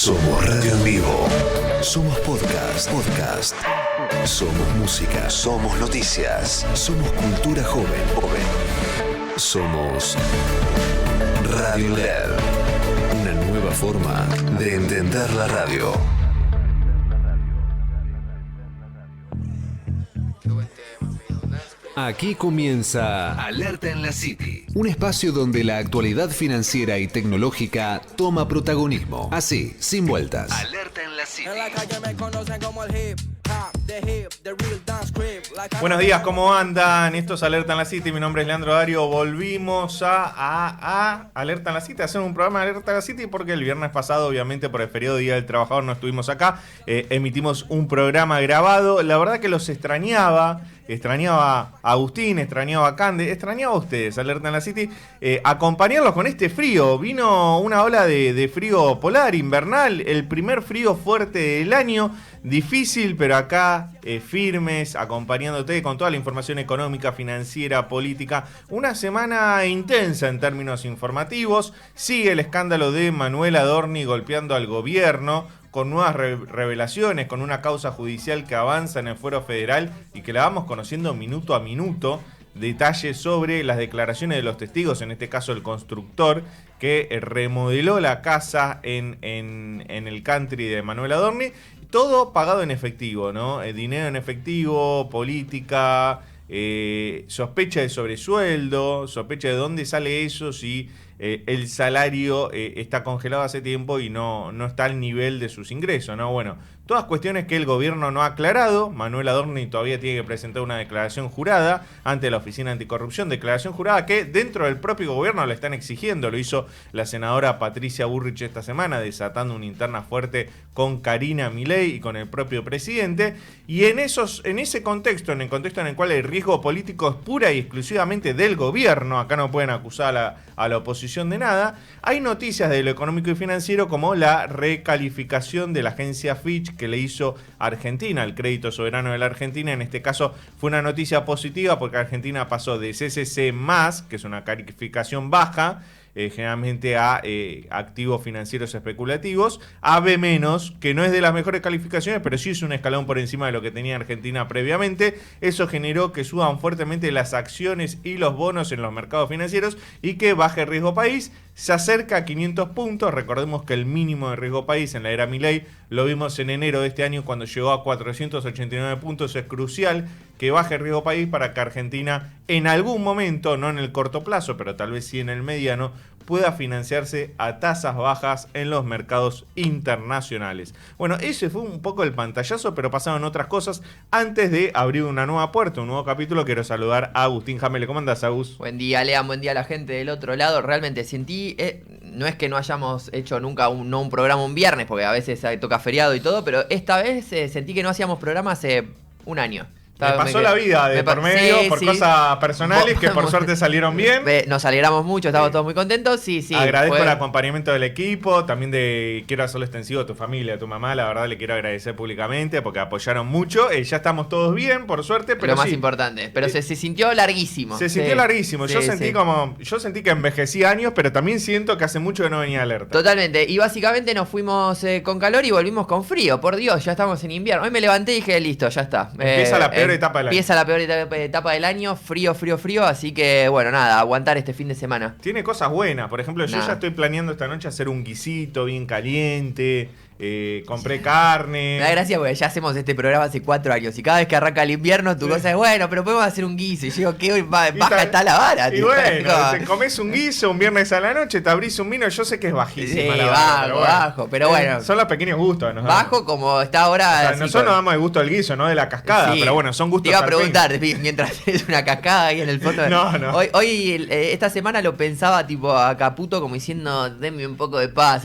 Somos radio en vivo. Somos podcast. Somos música. Somos noticias. Somos cultura joven. Somos Radio LED. Una nueva forma de entender la radio. Aquí comienza Alerta en la City, un espacio donde la actualidad financiera y tecnológica toma protagonismo, así, sin vueltas. Alerta en la City. En la calle me conocen como el hip hop, the real dance creep. Buenos días, ¿cómo andan? Esto es Alerta en la City, mi nombre es Leandro Dario. Volvimos a Alerta en la City, a hacer un programa de Alerta en la City porque el viernes pasado, obviamente por el feriado Día del Trabajador, no estuvimos acá. Emitimos un programa grabado, la verdad que los extrañaba a Agustín, extrañaba a Cande, extrañaba a ustedes, Alerta en la City, acompañarlos con este frío. Vino una ola de frío polar, invernal, el primer frío fuerte del año, difícil, pero acá firmes, acompañándote con toda la información económica, financiera, política. Una semana intensa en términos informativos. Sigue el escándalo de Manuel Adorni golpeando al gobierno, con nuevas revelaciones, con una causa judicial que avanza en el fuero federal y que la vamos conociendo minuto a minuto. Detalles sobre las declaraciones de los testigos, en este caso el constructor, que remodeló la casa en el country de Manuel Adorni. Todo pagado en efectivo, ¿no? Dinero en efectivo, política, sospecha de sobresueldo, sospecha de dónde sale eso si el salario está congelado hace tiempo y no está al nivel de sus ingresos, ¿no? Bueno, todas cuestiones que el gobierno no ha aclarado. Manuel Adorni todavía tiene que presentar una declaración jurada ante la Oficina Anticorrupción, declaración jurada que dentro del propio gobierno le están exigiendo. Lo hizo la senadora Patricia Bullrich esta semana, desatando una interna fuerte con Karina Milei y con el propio presidente. Y en ese contexto, en el contexto en el cual el riesgo político es pura y exclusivamente del gobierno, acá no pueden acusar a la oposición de nada, hay noticias de lo económico y financiero como la recalificación de la agencia Fitch que le hizo a Argentina, el crédito soberano de la Argentina. En este caso fue una noticia positiva porque Argentina pasó de CCC+, que es una calificación baja, generalmente a activos financieros especulativos, a B-, que no es de las mejores calificaciones, pero sí es un escalón por encima de lo que tenía Argentina previamente. Eso generó que suban fuertemente las acciones y los bonos en los mercados financieros y que baje el riesgo país. Se acerca a 500 puntos, recordemos que el mínimo de riesgo país en la era Milei lo vimos en enero de este año cuando llegó a 489 puntos. Es crucial que baje el riesgo país para que Argentina en algún momento, no en el corto plazo, pero tal vez sí en el mediano, pueda financiarse a tasas bajas en los mercados internacionales. Bueno, ese fue un poco el pantallazo, pero pasaron otras cosas. Antes de abrir una nueva puerta, un nuevo capítulo, quiero saludar a Agustín Jamele. ¿Cómo andás, Agus? Buen día, Lean, buen día a la gente del otro lado. Realmente sentí, no es que no hayamos hecho nunca un programa un viernes, porque a veces toca feriado y todo, pero esta vez sentí que no hacíamos programa hace un año. Me pasó la vida de por medio, por cosas personales que por suerte salieron bien. Nos alegramos mucho, estamos todos muy contentos. Sí. Agradezco el acompañamiento del equipo, también quiero hacerlo extensivo a tu familia, a tu mamá, la verdad le quiero agradecer públicamente porque apoyaron mucho. Ya estamos todos bien, por suerte, pero lo más importante, pero se sintió larguísimo. Se sintió larguísimo, yo sentí que envejecí años, pero también siento que hace mucho que no venía Alerta. Totalmente, y básicamente nos fuimos con calor y volvimos con frío, por Dios, ya estamos en invierno. Hoy me levanté y dije, listo, ya está. Empieza la peor etapa del año. Empieza la peor etapa del año, frío, así que bueno, nada, aguantar este fin de semana. Tiene cosas buenas, por ejemplo, yo ya estoy planeando esta noche hacer un guisito bien caliente. Compré carne. Me da gracia porque ya hacemos este programa hace 4 años y cada vez que arranca el invierno tu cosa es bueno, pero podemos hacer un guiso. Y yo digo, ¿qué baja está la vara? Y bueno, te comes un guiso un viernes a la noche, te abrís un vino, yo sé que es bajísima la vara, bajo, pero bueno. Son los pequeños gustos, ¿no? Bajo como está ahora. O sea, nosotros nos damos el gusto del guiso, no de la cascada, pero bueno, son gustos. Te iba a preguntar, mientras es una cascada ahí en el fondo. No. Hoy esta semana lo pensaba tipo a Caputo como diciendo, denme un poco de paz,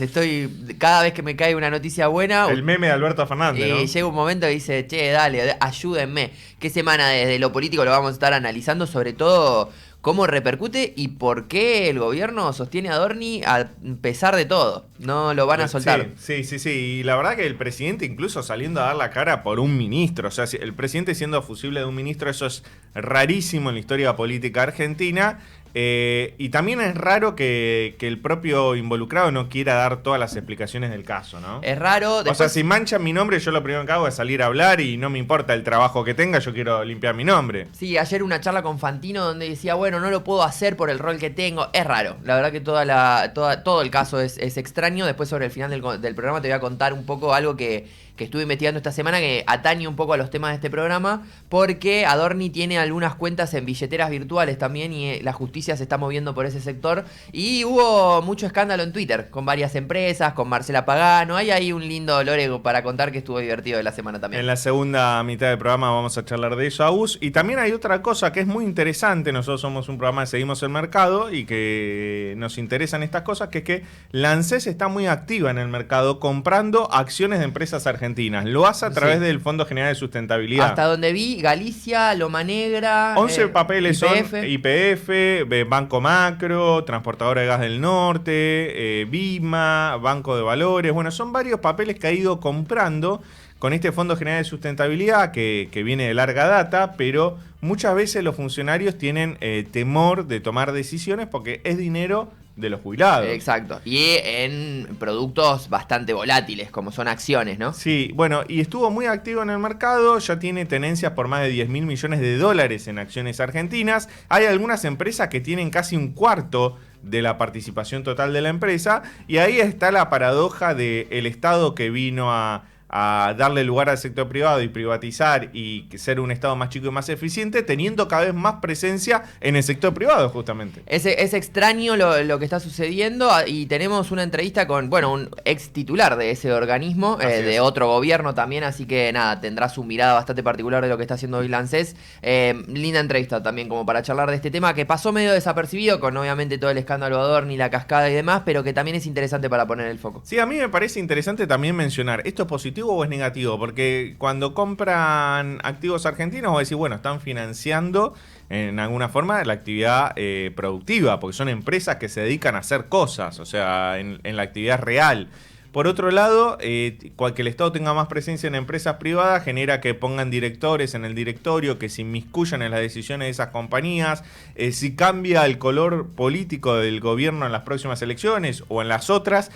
cada vez que me cae una noticia buena. El meme de Alberto Fernández, ¿no? Llega un momento que dice, che, dale, ayúdenme. ¿Qué semana desde lo político lo vamos a estar analizando? Sobre todo, cómo repercute y por qué el gobierno sostiene a Adorni a pesar de todo. No lo van a soltar. Sí. Y la verdad que el presidente incluso saliendo a dar la cara por un ministro. O sea, el presidente siendo fusible de un ministro, eso es rarísimo en la historia política argentina. Y también es raro que el propio involucrado no quiera dar todas las explicaciones del caso, ¿no? Es raro. O sea, si manchan mi nombre, yo lo primero que hago es salir a hablar y no me importa el trabajo que tenga, yo quiero limpiar mi nombre. Sí, ayer una charla con Fantino donde decía, bueno, no lo puedo hacer por el rol que tengo. Es raro. La verdad que todo el caso es extraño. Después sobre el final del programa te voy a contar un poco algo que estuve investigando esta semana que atañe un poco a los temas de este programa, porque Adorni tiene algunas cuentas en billeteras virtuales también y la justicia se está moviendo por ese sector y hubo mucho escándalo en Twitter con varias empresas, con Marcela Pagano. Hay ahí un lindo lore para contar que estuvo divertido de la semana también. En la segunda mitad del programa vamos a charlar de eso, Agus. Y también hay otra cosa que es muy interesante. Nosotros somos un programa que seguimos el mercado y que nos interesan estas cosas, que es que la ANSES está muy activa en el mercado comprando acciones de empresas argentinas. Lo hace a través del Fondo General de Sustentabilidad. Hasta donde vi, Galicia, Loma Negra, 11 papeles YPF. son YPF, Banco Macro, Transportadora de Gas del Norte, BIMA, Banco de Valores. Bueno, son varios papeles que ha ido comprando con este Fondo General de Sustentabilidad que viene de larga data, pero muchas veces los funcionarios tienen temor de tomar decisiones porque es dinero de los jubilados. Exacto. Y en productos bastante volátiles, como son acciones, ¿no? Sí, bueno, y estuvo muy activo en el mercado, ya tiene tenencias por más de 10.000 millones de dólares en acciones argentinas. Hay algunas empresas que tienen casi un cuarto de la participación total de la empresa, y ahí está la paradoja del Estado que vino a darle lugar al sector privado y privatizar y ser un Estado más chico y más eficiente, teniendo cada vez más presencia en el sector privado, justamente. Es extraño lo que está sucediendo y tenemos una entrevista con, bueno, un ex titular de ese organismo, de otro gobierno también, así que nada, tendrá su mirada bastante particular de lo que está haciendo hoy la ANSES. Linda entrevista también como para charlar de este tema que pasó medio desapercibido con obviamente todo el escándalo Adorni, la cascada y demás, pero que también es interesante para poner el foco. Sí, a mí me parece interesante también mencionar, ¿esto es positivo o es negativo? Porque cuando compran activos argentinos, vos decís, bueno, están financiando en alguna forma la actividad productiva, porque son empresas que se dedican a hacer cosas, o sea, en la actividad real. Por otro lado, que el Estado tenga más presencia en empresas privadas genera que pongan directores en el directorio, que se inmiscuyan en las decisiones de esas compañías. Si cambia el color político del gobierno en las próximas elecciones o en las otras,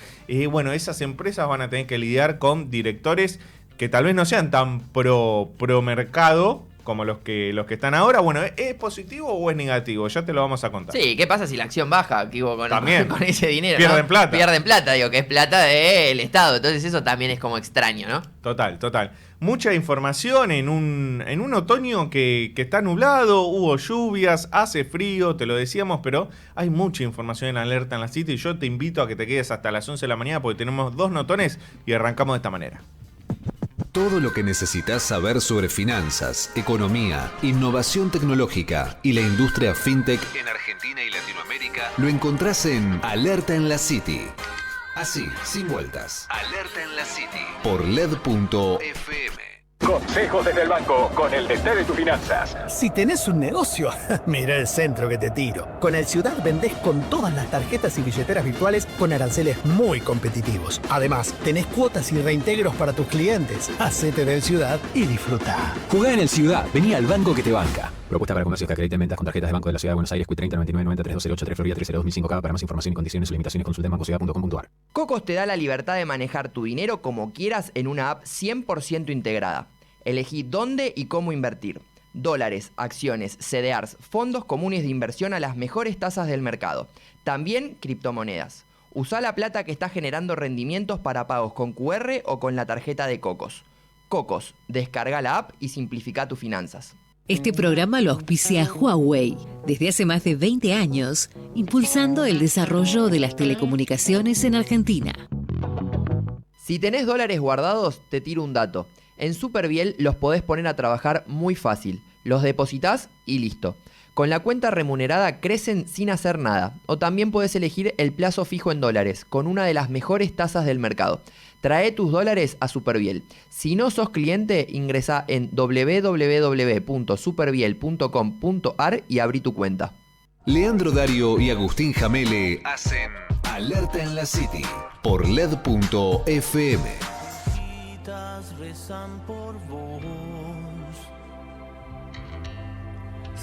bueno, esas empresas van a tener que lidiar con directores que tal vez no sean tan pro mercado como los que están ahora. Bueno, ¿es positivo o es negativo? Ya te lo vamos a contar. Sí, ¿qué pasa si la acción baja, digo, con ese dinero? Pierden, ¿no? plata. Pierden plata, digo, que es plata del Estado. Entonces eso también es como extraño, ¿no? Total. Mucha información en un otoño que está nublado, hubo lluvias, hace frío, te lo decíamos, pero hay mucha información en Alerta en la City y yo te invito a que te quedes hasta las 11 de la mañana porque tenemos 2 notones y arrancamos de esta manera. Todo lo que necesitas saber sobre finanzas, economía, innovación tecnológica y la industria fintech en Argentina y Latinoamérica lo encontrás en Alerta en la City. Así, sin vueltas. Alerta en la City. Por LED.fm. Consejos desde el banco, con el DT de tus finanzas. Si tenés un negocio, mira el centro que te tiro. Con el Ciudad vendés con todas las tarjetas y billeteras virtuales con aranceles muy competitivos. Además, tenés cuotas y reintegros para tus clientes. Hacete del Ciudad y disfruta. Jugá en el Ciudad, vení al banco que te banca. Propuesta para comercios que acrediten ventas con tarjetas de Banco de la Ciudad de Buenos Aires, Q30 99 90 3208 Florida 302.005K. Para más información y condiciones o limitaciones consulta en bancociudad.com.ar. Cocos te da la libertad de manejar tu dinero como quieras en una app 100% integrada. Elegí dónde y cómo invertir. Dólares, acciones, CDRs, fondos comunes de inversión a las mejores tasas del mercado. También criptomonedas. Usá la plata que está generando rendimientos para pagos con QR o con la tarjeta de Cocos. Cocos, descarga la app y simplifica tus finanzas. Este programa lo auspicia Huawei, desde hace más de 20 años, impulsando el desarrollo de las telecomunicaciones en Argentina. Si tenés dólares guardados, te tiro un dato. En Superviel los podés poner a trabajar muy fácil. Los depositás y listo. Con la cuenta remunerada crecen sin hacer nada. O también podés elegir el plazo fijo en dólares, con una de las mejores tasas del mercado. Trae tus dólares a Superviel. Si no sos cliente, ingresá en www.superviel.com.ar y abrí tu cuenta. Leandro Dario y Agustín Jamele hacen Alerta en la City por LED.fm. Rezan por vos.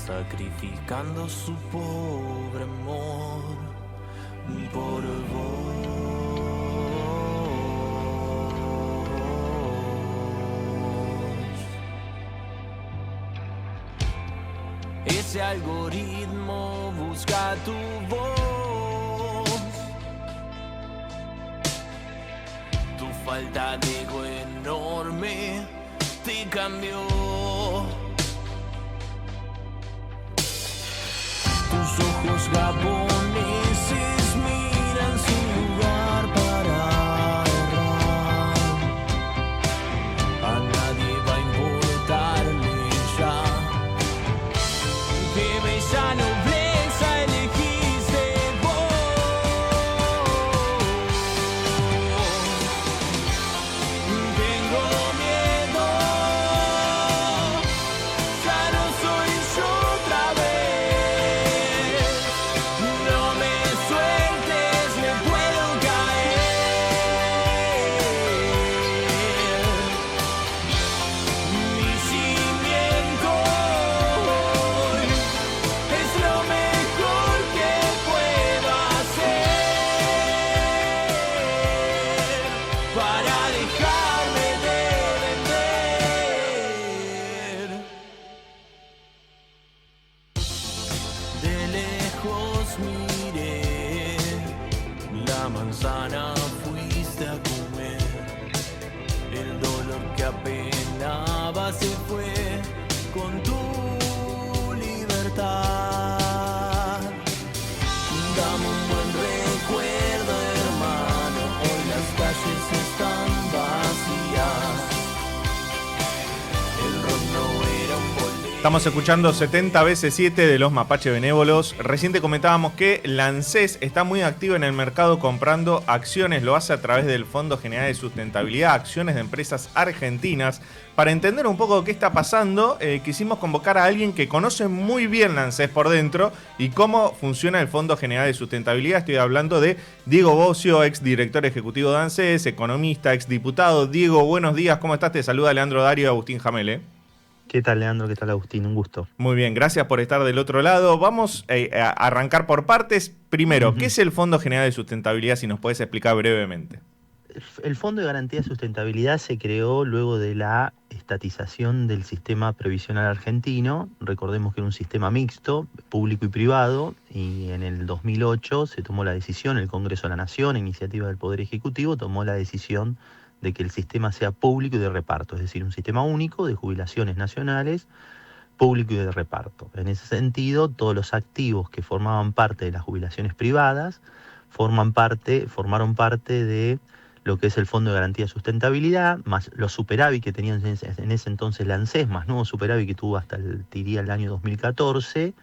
sacrificando su pobre amor por vos. Ese algoritmo busca tu voz. Tu falta de ego enorme te cambió. Tus ojos japoneses miran sin lugar para errar. A nadie va a importarle ya. Qué bella nobleza elegiste vos. Tengo miedo, ya no soy yo otra vez. No me sueltes, me puedo caer. Mi cimiento es lo mejor que puedo hacer para dejarme de vender. De lejos miré la manzana, fuiste a comer. El dolor que apenaba se fue con tu libertad. Dame un buen recuerdo, hermano. Hoy las calles están vacías. El rock no era un bolero. Estamos escuchando 70 veces 7 de los Mapache Benévolos. Recién te comentábamos que la ANSES está muy activa en el mercado comprando acciones. Lo hace a través del Fondo General de Sustentabilidad, acciones de empresas argentinas. Para entender un poco qué está pasando, quisimos convocar a alguien que conoce muy bien la ANSES por dentro y cómo funciona el Fondo General de Sustentabilidad. Estoy hablando de Diego Bocio, ex director ejecutivo de ANSES, economista, ex diputado. Diego, buenos días, ¿cómo estás? Te saluda Leandro Dario y Agustín Jamele. ¿Qué tal, Leandro? ¿Qué tal, Agustín? Un gusto. Muy bien, gracias por estar del otro lado. Vamos a arrancar por partes. Primero, ¿qué es el Fondo General de Sustentabilidad? Si nos puedes explicar brevemente. El Fondo de Garantía de Sustentabilidad se creó luego de la estatización del sistema previsional argentino. Recordemos que era un sistema mixto, público y privado, y en el 2008 se tomó la decisión, el Congreso de la Nación, a iniciativa del Poder Ejecutivo, tomó la decisión de que el sistema sea público y de reparto, es decir, un sistema único de jubilaciones nacionales, público y de reparto. En ese sentido, todos los activos que formaban parte de las jubilaciones privadas formaron parte de lo que es el Fondo de Garantía de Sustentabilidad, más los superávit que tenían en ese entonces la ANSES, más nuevo superávit que tuvo hasta el año 2014,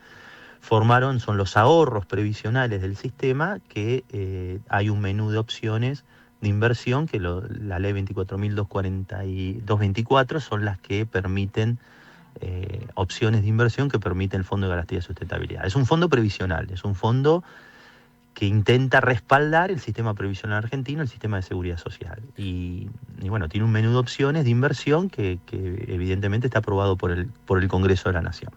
son los ahorros previsionales del sistema, que hay un menú de opciones de inversión que la ley 24.224 son las que permiten opciones de inversión que permiten el Fondo de Garantía de Sustentabilidad. Es un fondo previsional, es un fondo que intenta respaldar el sistema previsional argentino, el sistema de seguridad social. Y bueno, tiene un menú de opciones de inversión que evidentemente está aprobado por el Congreso de la Nación.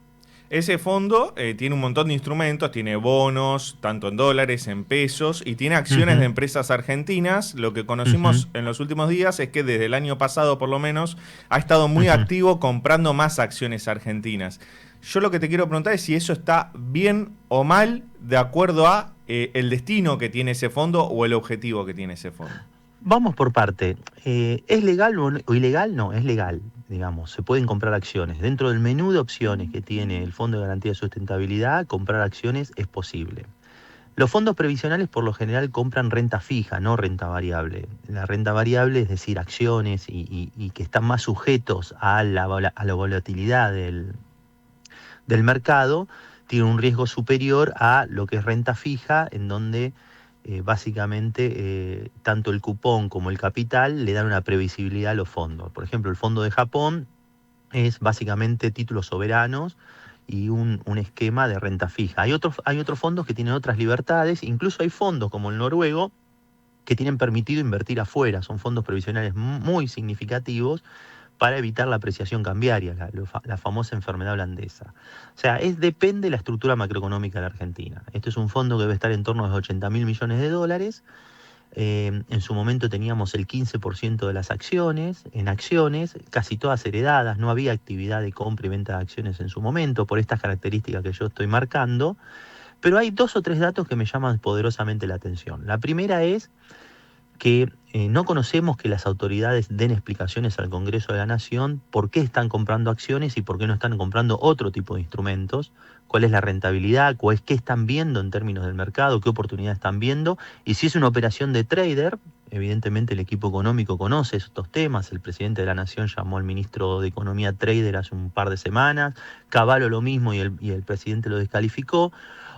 Ese fondo tiene un montón de instrumentos, tiene bonos, tanto en dólares, en pesos, y tiene acciones de empresas argentinas. Lo que conocimos en los últimos días es que desde el año pasado, por lo menos, ha estado muy activo comprando más acciones argentinas. Yo lo que te quiero preguntar es si eso está bien o mal de acuerdo a el destino que tiene ese fondo o el objetivo que tiene ese fondo. Vamos por parte. ¿Es legal o ilegal? No, es legal, digamos. Se pueden comprar acciones. Dentro del menú de opciones que tiene el Fondo de Garantía de Sustentabilidad, comprar acciones es posible. Los fondos previsionales por lo general compran renta fija, no renta variable. La renta variable, es decir, acciones y que están más sujetos a la volatilidad del mercado, tiene un riesgo superior a lo que es renta fija, en donde básicamente tanto el cupón como el capital le dan una previsibilidad a los fondos. Por ejemplo, el fondo de Japón es básicamente títulos soberanos y un esquema de renta fija. Hay otros fondos que tienen otras libertades, incluso hay fondos como el noruego que tienen permitido invertir afuera, son fondos previsionales muy significativos, para evitar la apreciación cambiaria, la famosa enfermedad holandesa. O sea, depende de la estructura macroeconómica de la Argentina. Este es un fondo que debe estar en torno a los 80.000 millones de dólares. En su momento teníamos el 15% de las acciones, en acciones, casi todas heredadas, no había actividad de compra y venta de acciones en su momento, por estas características que yo estoy marcando, pero hay 2 o 3 datos que me llaman poderosamente la atención. La primera es que no conocemos que las autoridades den explicaciones al Congreso de la Nación por qué están comprando acciones y por qué no están comprando otro tipo de instrumentos, cuál es la rentabilidad, qué están viendo en términos del mercado, qué oportunidades están viendo, y si es una operación de trader, evidentemente el equipo económico conoce estos temas, el presidente de la Nación llamó al ministro de Economía trader hace un par de semanas, Cavallo lo mismo y el presidente lo descalificó,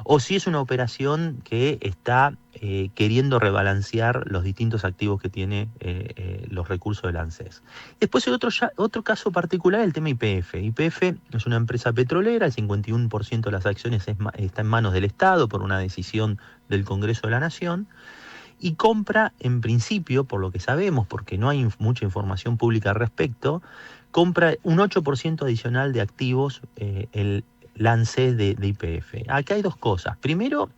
o si es una operación que está queriendo rebalancear los distintos activos que tiene los recursos del ANSES. Después hay otro caso particular, el tema YPF. YPF es una empresa petrolera, el 51% de las acciones está en manos del Estado por una decisión del Congreso de la Nación, y compra, en principio, por lo que sabemos, porque no hay mucha información pública al respecto, compra un 8% adicional de activos, el ANSES de YPF. Acá hay 2 cosas. Primero,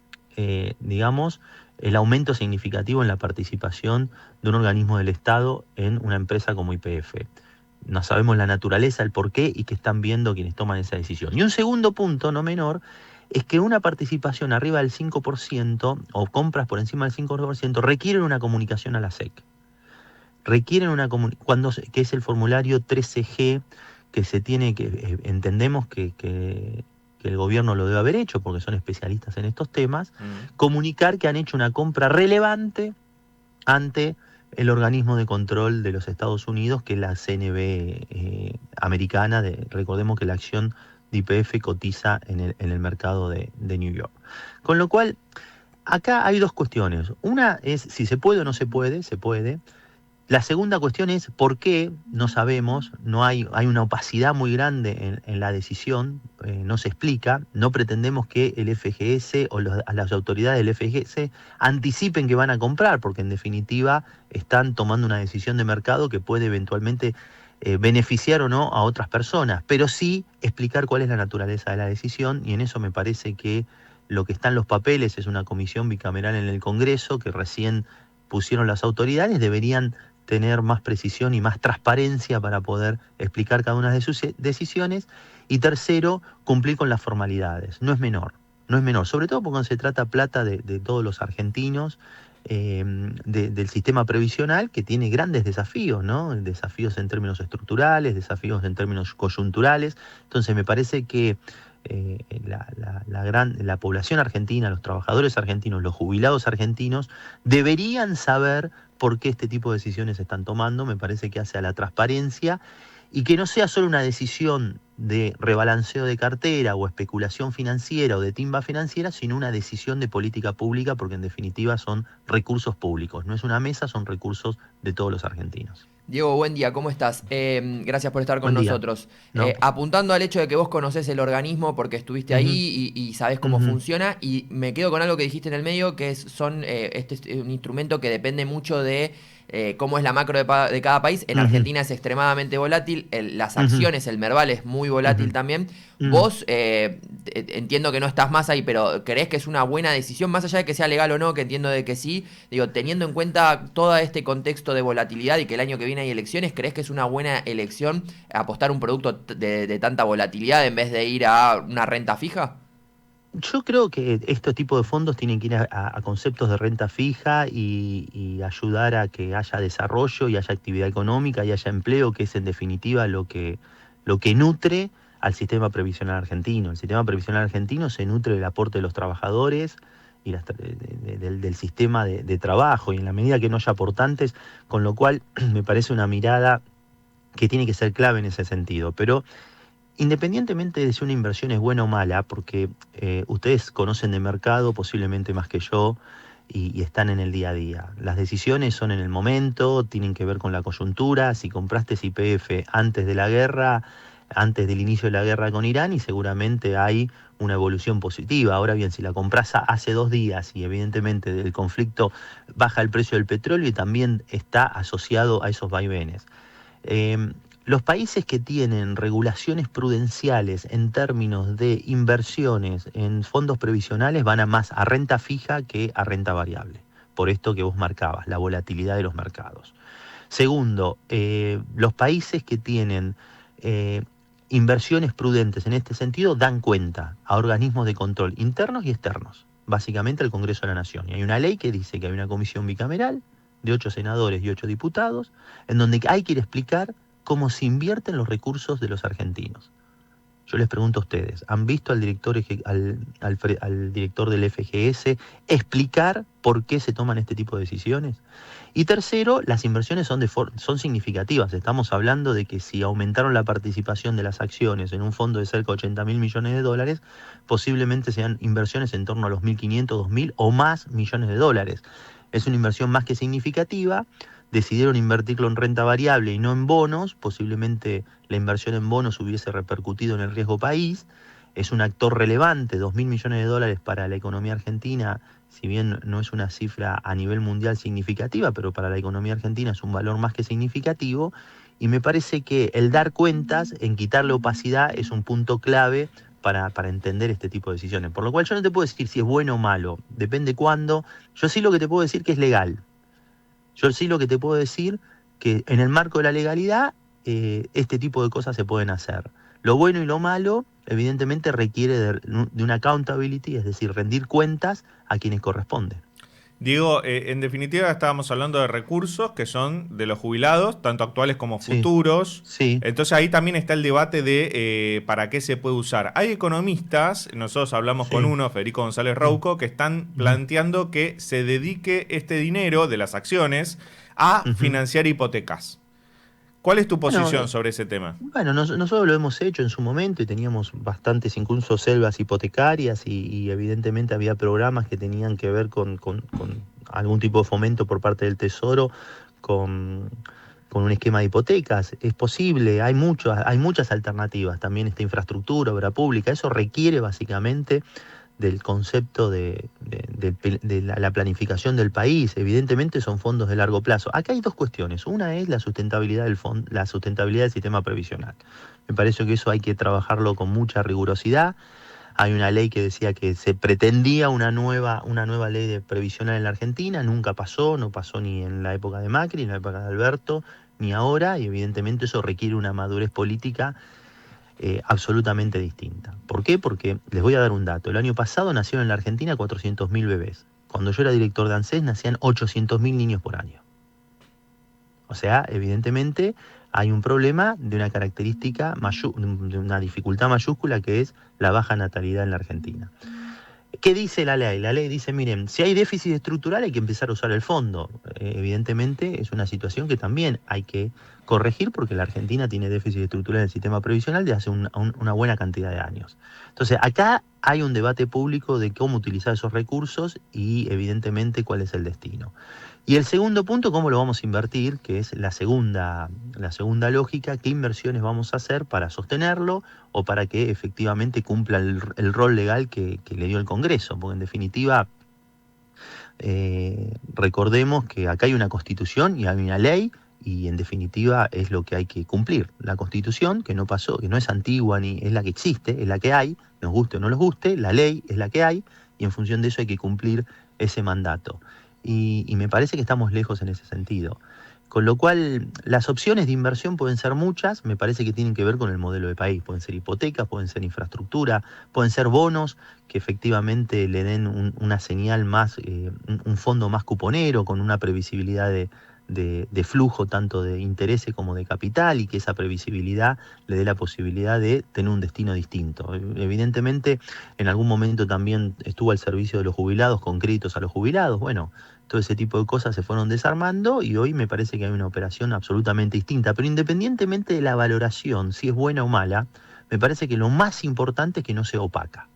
digamos, el aumento significativo en la participación de un organismo del Estado en una empresa como YPF. No sabemos la naturaleza, el porqué y qué están viendo quienes toman esa decisión. Y un segundo punto, no menor, es que una participación arriba del 5% o compras por encima del 5% requieren una comunicación a la SEC. Requieren que es el formulario 13G que se tiene que, entendemos que el gobierno lo debe haber hecho porque son especialistas en estos temas, comunicar que han hecho una compra relevante ante el organismo de control de los Estados Unidos, que es la CNB americana. Recordemos que la acción de YPF cotiza en el mercado de New York. Con lo cual, acá hay 2 cuestiones. Una es si se puede o no se puede, se puede. La segunda cuestión es por qué, no sabemos, hay una opacidad muy grande en la decisión, no se explica, no pretendemos que el FGS o las autoridades del FGS anticipen que van a comprar, porque en definitiva están tomando una decisión de mercado que puede eventualmente beneficiar o no a otras personas, pero sí explicar cuál es la naturaleza de la decisión, y en eso me parece que lo que está en los papeles es una comisión bicameral en el Congreso que recién pusieron las autoridades, deberían tener más precisión y más transparencia para poder explicar cada una de sus decisiones. Y tercero, cumplir con las formalidades. No es menor, sobre todo porque se trata plata de todos los argentinos, del sistema previsional, que tiene grandes desafíos, ¿no? Desafíos en términos estructurales, desafíos en términos coyunturales. Entonces me parece que la población argentina, los trabajadores argentinos, los jubilados argentinos, deberían saber por qué este tipo de decisiones se están tomando. Me parece que hace a la transparencia y que no sea solo una decisión de rebalanceo de cartera o especulación financiera o de timba financiera, sino una decisión de política pública, porque en definitiva son recursos públicos. No es una mesa, son recursos de todos los argentinos. Diego, buen día, ¿cómo estás? Gracias por estar con Buen día. nosotros. No. Apuntando al hecho de que vos conocés el organismo porque estuviste ahí y sabés cómo funciona, y me quedo con algo que dijiste en el medio, que este es un instrumento que depende mucho de cómo es la macro de cada país. En Argentina es extremadamente volátil, las acciones, el Merval es muy volátil también. Vos, entiendo que no estás más ahí, pero ¿creés que es una buena decisión, más allá de que sea legal o no, que entiendo de que sí? Digo, teniendo en cuenta todo este contexto de volatilidad y que el año que viene hay elecciones, ¿creés que es una buena elección apostar un producto de tanta volatilidad en vez de ir a una renta fija? Yo creo que este tipo de fondos tienen que ir a conceptos de renta fija y ayudar a que haya desarrollo y haya actividad económica y haya empleo, que es en definitiva lo que nutre al sistema previsional argentino. El sistema previsional argentino se nutre del aporte de los trabajadores y del sistema de trabajo, y en la medida que no haya aportantes, con lo cual me parece una mirada que tiene que ser clave en ese sentido. Pero independientemente de si una inversión es buena o mala, porque ustedes conocen de mercado posiblemente más que yo y están en el día a día. Las decisiones son en el momento, tienen que ver con la coyuntura. Si compraste YPF antes de la guerra, antes del inicio de la guerra con Irán, y seguramente hay una evolución positiva. Ahora bien, si la compras hace 2 días y evidentemente del conflicto baja el precio del petróleo y también está asociado a esos vaivenes. Los países que tienen regulaciones prudenciales en términos de inversiones en fondos previsionales van a más a renta fija que a renta variable. Por esto que vos marcabas, la volatilidad de los mercados. Segundo, los países que tienen inversiones prudentes en este sentido dan cuenta a organismos de control internos y externos, básicamente al Congreso de la Nación. Y hay una ley que dice que hay una comisión bicameral de 8 senadores y 8 diputados, en donde hay que ir a explicar cómo se invierten los recursos de los argentinos. Yo les pregunto a ustedes, ¿han visto al director del FGS explicar por qué se toman este tipo de decisiones? Y tercero, las inversiones son significativas. Estamos hablando de que si aumentaron la participación de las acciones en un fondo de cerca de $80.000 millones, posiblemente sean inversiones en torno a los 1.500, 2.000 o más millones de dólares. Es una inversión más que significativa. Decidieron invertirlo en renta variable y no en bonos, posiblemente la inversión en bonos hubiese repercutido en el riesgo país. Es un actor relevante, 2.000 millones de dólares para la economía argentina, si bien no es una cifra a nivel mundial significativa, pero para la economía argentina es un valor más que significativo, y me parece que el dar cuentas, en quitarle opacidad, es un punto clave para entender este tipo de decisiones. Por lo cual yo no te puedo decir si es bueno o malo, depende cuándo. Yo sí lo que te puedo decir que es legal. Yo sí lo que te puedo decir que en el marco de la legalidad este tipo de cosas se pueden hacer. Lo bueno y lo malo evidentemente requiere de una accountability, es decir, rendir cuentas a quienes corresponde. Diego, en definitiva estábamos hablando de recursos que son de los jubilados, tanto actuales como futuros. Sí. Entonces ahí también está el debate de para qué se puede usar. Hay economistas, nosotros hablamos con uno, Federico González Rouco, que están planteando que se dedique este dinero de las acciones a financiar hipotecas. ¿Cuál es tu posición sobre ese tema? Bueno, nosotros lo hemos hecho en su momento y teníamos bastantes incluso selvas hipotecarias y evidentemente había programas que tenían que ver con algún tipo de fomento por parte del Tesoro con un esquema de hipotecas. Es posible, hay muchas alternativas. También esta infraestructura, obra pública, eso requiere básicamente del concepto de la planificación del país. Evidentemente son fondos de largo plazo. Acá hay dos cuestiones. Una es la sustentabilidad la sustentabilidad del sistema previsional. Me parece que eso hay que trabajarlo con mucha rigurosidad. Hay una ley que decía que se pretendía una nueva ley de previsional en la Argentina. Nunca pasó, no pasó ni en la época de Macri, ni en la época de Alberto, ni ahora, y evidentemente eso requiere una madurez política absolutamente distinta. ¿Por qué? Porque les voy a dar un dato. El año pasado nacieron en la Argentina 400.000 bebés. Cuando yo era director de ANSES nacían 800.000 niños por año. O sea, evidentemente hay un problema de una característica, de una dificultad mayúscula, que es la baja natalidad en la Argentina. ¿Qué dice la ley? La ley dice, miren, si hay déficit estructural hay que empezar a usar el fondo. Evidentemente es una situación que también hay que corregir porque la Argentina tiene déficit estructural en el sistema previsional de hace una buena cantidad de años. Entonces acá hay un debate público de cómo utilizar esos recursos y evidentemente cuál es el destino. Y el segundo punto, cómo lo vamos a invertir, que es la segunda lógica, qué inversiones vamos a hacer para sostenerlo o para que efectivamente cumpla el rol legal que le dio el Congreso, porque en definitiva recordemos que acá hay una Constitución y hay una ley y en definitiva es lo que hay que cumplir. La Constitución, que no pasó, que no es antigua ni es la que existe, es la que hay, nos guste o no nos guste, la ley es la que hay y en función de eso hay que cumplir ese mandato. Y me parece que estamos lejos en ese sentido. Con lo cual, las opciones de inversión pueden ser muchas, me parece que tienen que ver con el modelo de país. Pueden ser hipotecas, pueden ser infraestructura, pueden ser bonos que efectivamente le den una señal más, un fondo más cuponero, con una previsibilidad de flujo tanto de intereses como de capital y que esa previsibilidad le dé la posibilidad de tener un destino distinto. Evidentemente, en algún momento también estuvo al servicio de los jubilados con créditos a los jubilados. Bueno, todo ese tipo de cosas se fueron desarmando y hoy me parece que hay una operación absolutamente distinta. Pero independientemente de la valoración, si es buena o mala, me parece que lo más importante es que no sea opaca.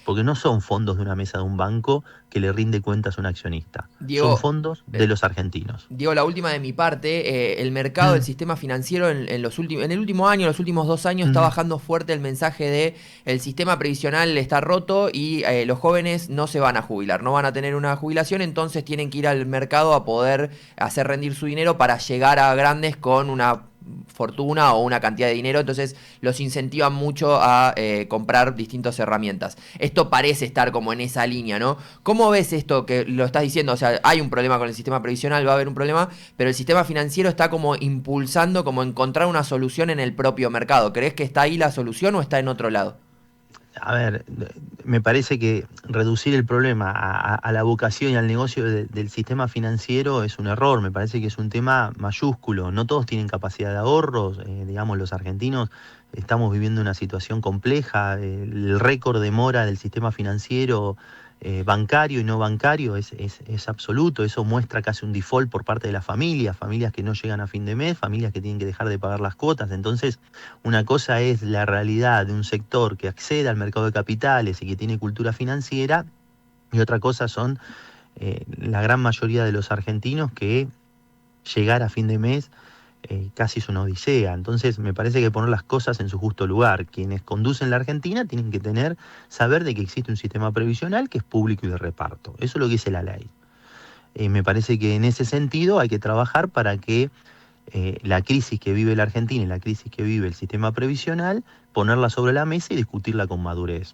Porque no son fondos de una mesa de un banco que le rinde cuentas a un accionista. Diego, son fondos de los argentinos. Diego, la última de mi parte, el mercado del sistema financiero en el último año, los últimos 2 años, está bajando fuerte el mensaje de el sistema previsional está roto y los jóvenes no se van a jubilar, no van a tener una jubilación, entonces tienen que ir al mercado a poder hacer rendir su dinero para llegar a grandes con una fortuna o una cantidad de dinero, entonces los incentivan mucho a comprar distintas herramientas. Esto parece estar como en esa línea, ¿no? ¿Cómo ves esto que lo estás diciendo? O sea, hay un problema con el sistema previsional, va a haber un problema, pero el sistema financiero está como impulsando, como encontrar una solución en el propio mercado. ¿Crees que está ahí la solución o está en otro lado? A ver, me parece que reducir el problema a la vocación y al negocio del sistema financiero es un error. Me parece que es un tema mayúsculo. No todos tienen capacidad de ahorros. Digamos, los argentinos estamos viviendo una situación compleja. El récord de mora del sistema financiero bancario y no bancario es absoluto. Eso muestra casi un default por parte de las familias que no llegan a fin de mes, familias que tienen que dejar de pagar las cuotas. Entonces, una cosa es la realidad de un sector que accede al mercado de capitales y que tiene cultura financiera, y otra cosa son la gran mayoría de los argentinos que llegar a fin de mes casi es una odisea. Entonces me parece que poner las cosas en su justo lugar. Quienes conducen la Argentina tienen que saber de que existe un sistema previsional que es público y de reparto. Eso es lo que dice la ley. Me parece que en ese sentido hay que trabajar para que la crisis que vive la Argentina y la crisis que vive el sistema previsional, ponerla sobre la mesa y discutirla con madurez.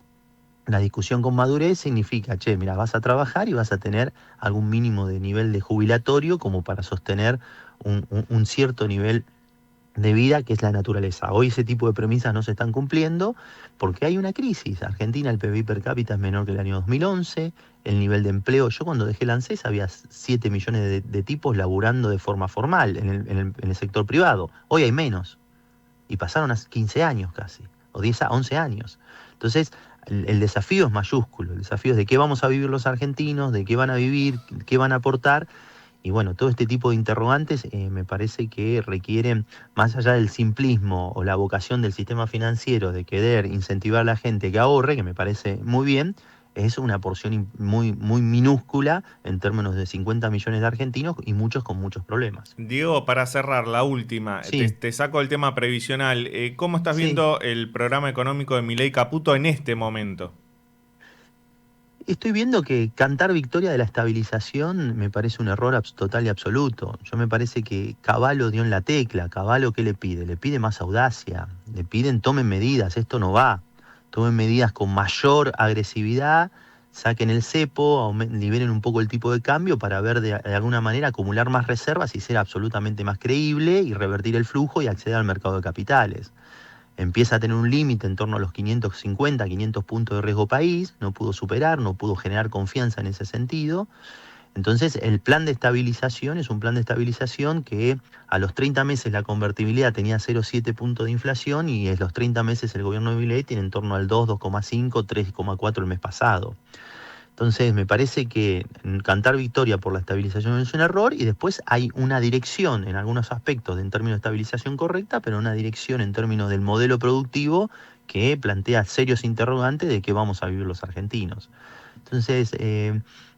La discusión con madurez significa, mira, vas a trabajar y vas a tener algún mínimo de nivel de jubilatorio como para sostener un cierto nivel de vida que es la naturaleza. Hoy ese tipo de premisas no se están cumpliendo porque hay una crisis. Argentina, el PBI per cápita es menor que el año 2011, el nivel de empleo, yo cuando dejé el ANSES había 7 millones de tipos laburando de forma formal en el sector privado. Hoy hay menos y pasaron a 15 años casi, o 10 a 11 años. Entonces, el desafío es mayúsculo, el desafío es de qué vamos a vivir los argentinos, de qué van a vivir, qué van a aportar. Y bueno, todo este tipo de interrogantes me parece que requieren, más allá del simplismo o la vocación del sistema financiero de querer incentivar a la gente que ahorre, que me parece muy bien, es una porción muy, muy minúscula en términos de 50 millones de argentinos y muchos con muchos problemas. Diego, para cerrar, la última, sí. te saco el tema previsional. ¿Cómo estás viendo el programa económico de Milei Caputo en este momento? Estoy viendo que cantar victoria de la estabilización me parece un error total y absoluto. Yo me parece que Cavallo dio en la tecla. Cavallo, ¿qué le pide? Le pide más audacia. Le piden tomen medidas, esto no va. Tomen medidas con mayor agresividad, saquen el cepo, liberen un poco el tipo de cambio para ver de alguna manera acumular más reservas y ser absolutamente más creíble y revertir el flujo y acceder al mercado de capitales. Empieza a tener un límite en torno a los 550, 500 puntos de riesgo país, no pudo superar, no pudo generar confianza en ese sentido. Entonces el plan de estabilización es un plan de estabilización que a los 30 meses la convertibilidad tenía 0,7 puntos de inflación y a los 30 meses el gobierno de Milei tiene en torno al 2, 2,5, 3,4 el mes pasado. Entonces me parece que cantar victoria por la estabilización es un error y después hay una dirección en algunos aspectos en términos de estabilización correcta, pero una dirección en términos del modelo productivo que plantea serios interrogantes de qué vamos a vivir los argentinos. Entonces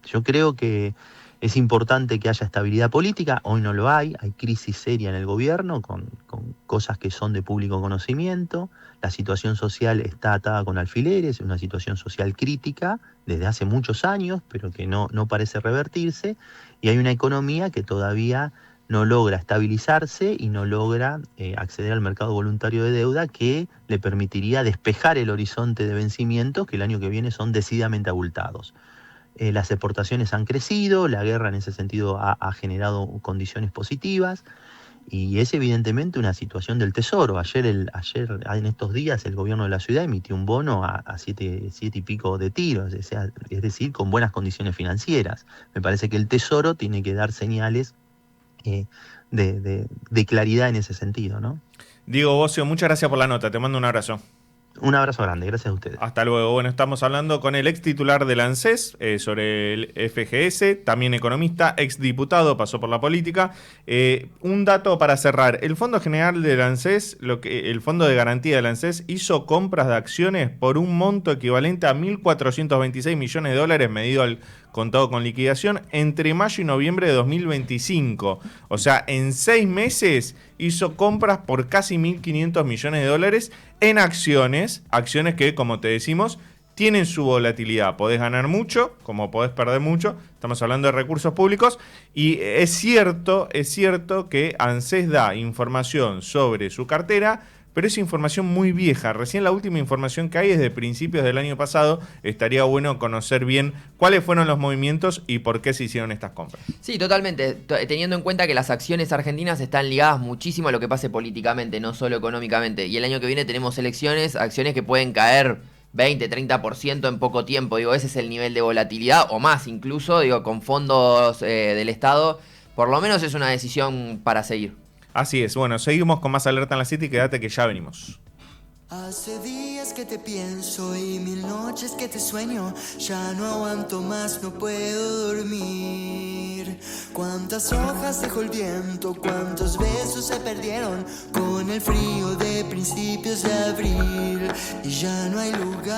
yo creo que es importante que haya estabilidad política, hoy no lo hay crisis seria en el gobierno con cosas que son de público conocimiento, la situación social está atada con alfileres, es una situación social crítica desde hace muchos años, pero que no parece revertirse, y hay una economía que todavía no logra estabilizarse y no logra acceder al mercado voluntario de deuda que le permitiría despejar el horizonte de vencimientos que el año que viene son decididamente abultados. Las exportaciones han crecido, la guerra en ese sentido ha generado condiciones positivas y es evidentemente una situación del tesoro. Ayer en estos días el gobierno de la ciudad emitió un bono a 7 y pico de tiros, es decir, con buenas condiciones financieras. Me parece que el tesoro tiene que dar señales de claridad en ese sentido, ¿no? Diego Bossio, muchas gracias por la nota, te mando un abrazo. Un abrazo grande, gracias a ustedes. Hasta luego. Bueno, estamos hablando con el ex titular del ANSES sobre el FGS, también economista, ex diputado, pasó por la política. Un dato para cerrar: el Fondo General del ANSES, el Fondo de Garantía del ANSES, hizo compras de acciones por un monto equivalente a 1.426 millones de dólares medido al contado con liquidación entre mayo y noviembre de 2025. O sea, en 6 meses hizo compras por casi 1.500 millones de dólares en acciones que, como te decimos, tienen su volatilidad. Podés ganar mucho, como podés perder mucho. Estamos hablando de recursos públicos. Y es cierto que ANSES da información sobre su cartera, pero es información muy vieja. Recién la última información que hay es de principios del año pasado. Estaría bueno conocer bien cuáles fueron los movimientos y por qué se hicieron estas compras. Sí, totalmente. Teniendo en cuenta que las acciones argentinas están ligadas muchísimo a lo que pase políticamente, no solo económicamente. Y el año que viene tenemos elecciones, acciones que pueden caer 20, 30% en poco tiempo. Digo, ese es el nivel de volatilidad, o más incluso, digo, con fondos del Estado. Por lo menos es una decisión para seguir. Así es. Bueno, seguimos con más Alerta en la City. Quédate que ya venimos. Hace días que te pienso y 1000 noches que te sueño. Ya no aguanto más, no puedo dormir. Cuántas hojas dejó el viento, cuántos besos se perdieron con el frío de principios de abril. Y ya no hay lugar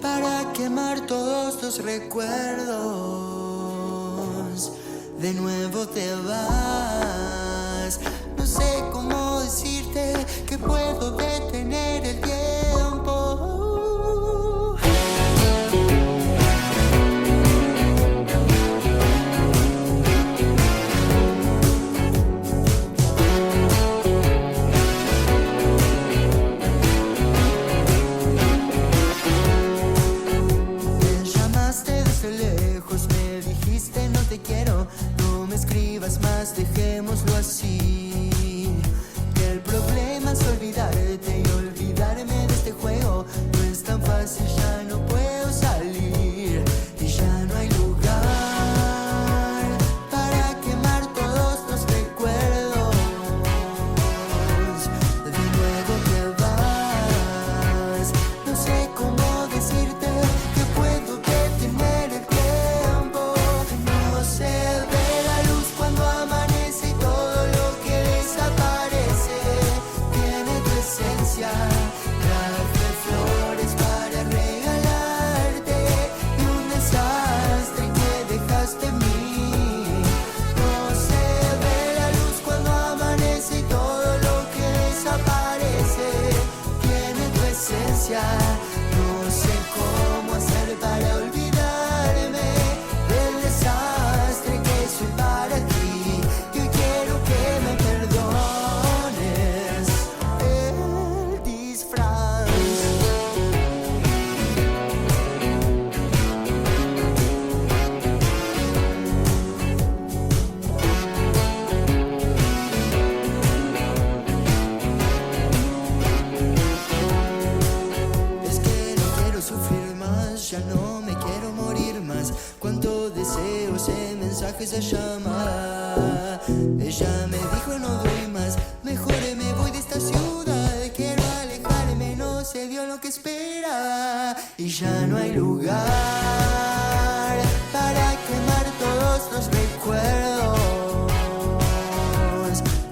para quemar todos los recuerdos. De nuevo te vas. No sé cómo decirte que puedo detener el tiempo. Me llamaste desde lejos, me dijiste no te quiero. No me escribas más, dejémoslo así. El problema es olvidarte y olvidarme de este juego. No es tan fácil, ya no puedo salir. Y ya no hay lugar para quemar todos los recuerdos. De nuevo te vas. No sé cómo decirte que puedo detener el tiempo. No se ve la luz cuando amanece y todo lo que desaparece tiene tu esencia. Traje flores para regalarte y un desastre que dejaste en mí. No se ve la luz cuando amanece y todo lo que desaparece tiene tu esencia. No sé cómo hacer para olvidarme del desastre que soy para ti. Y hoy quiero que me perdones el disfraz. Es que no quiero sufrir más, ya no me quiero morir más. Cuánto deseo ese mensaje, esa llama. Ella me dijo no doy más, mejor me voy de esta ciudad. Quiero alejarme, no se dio lo que esperaba. Y ya no hay lugar para quemar todos los recuerdos.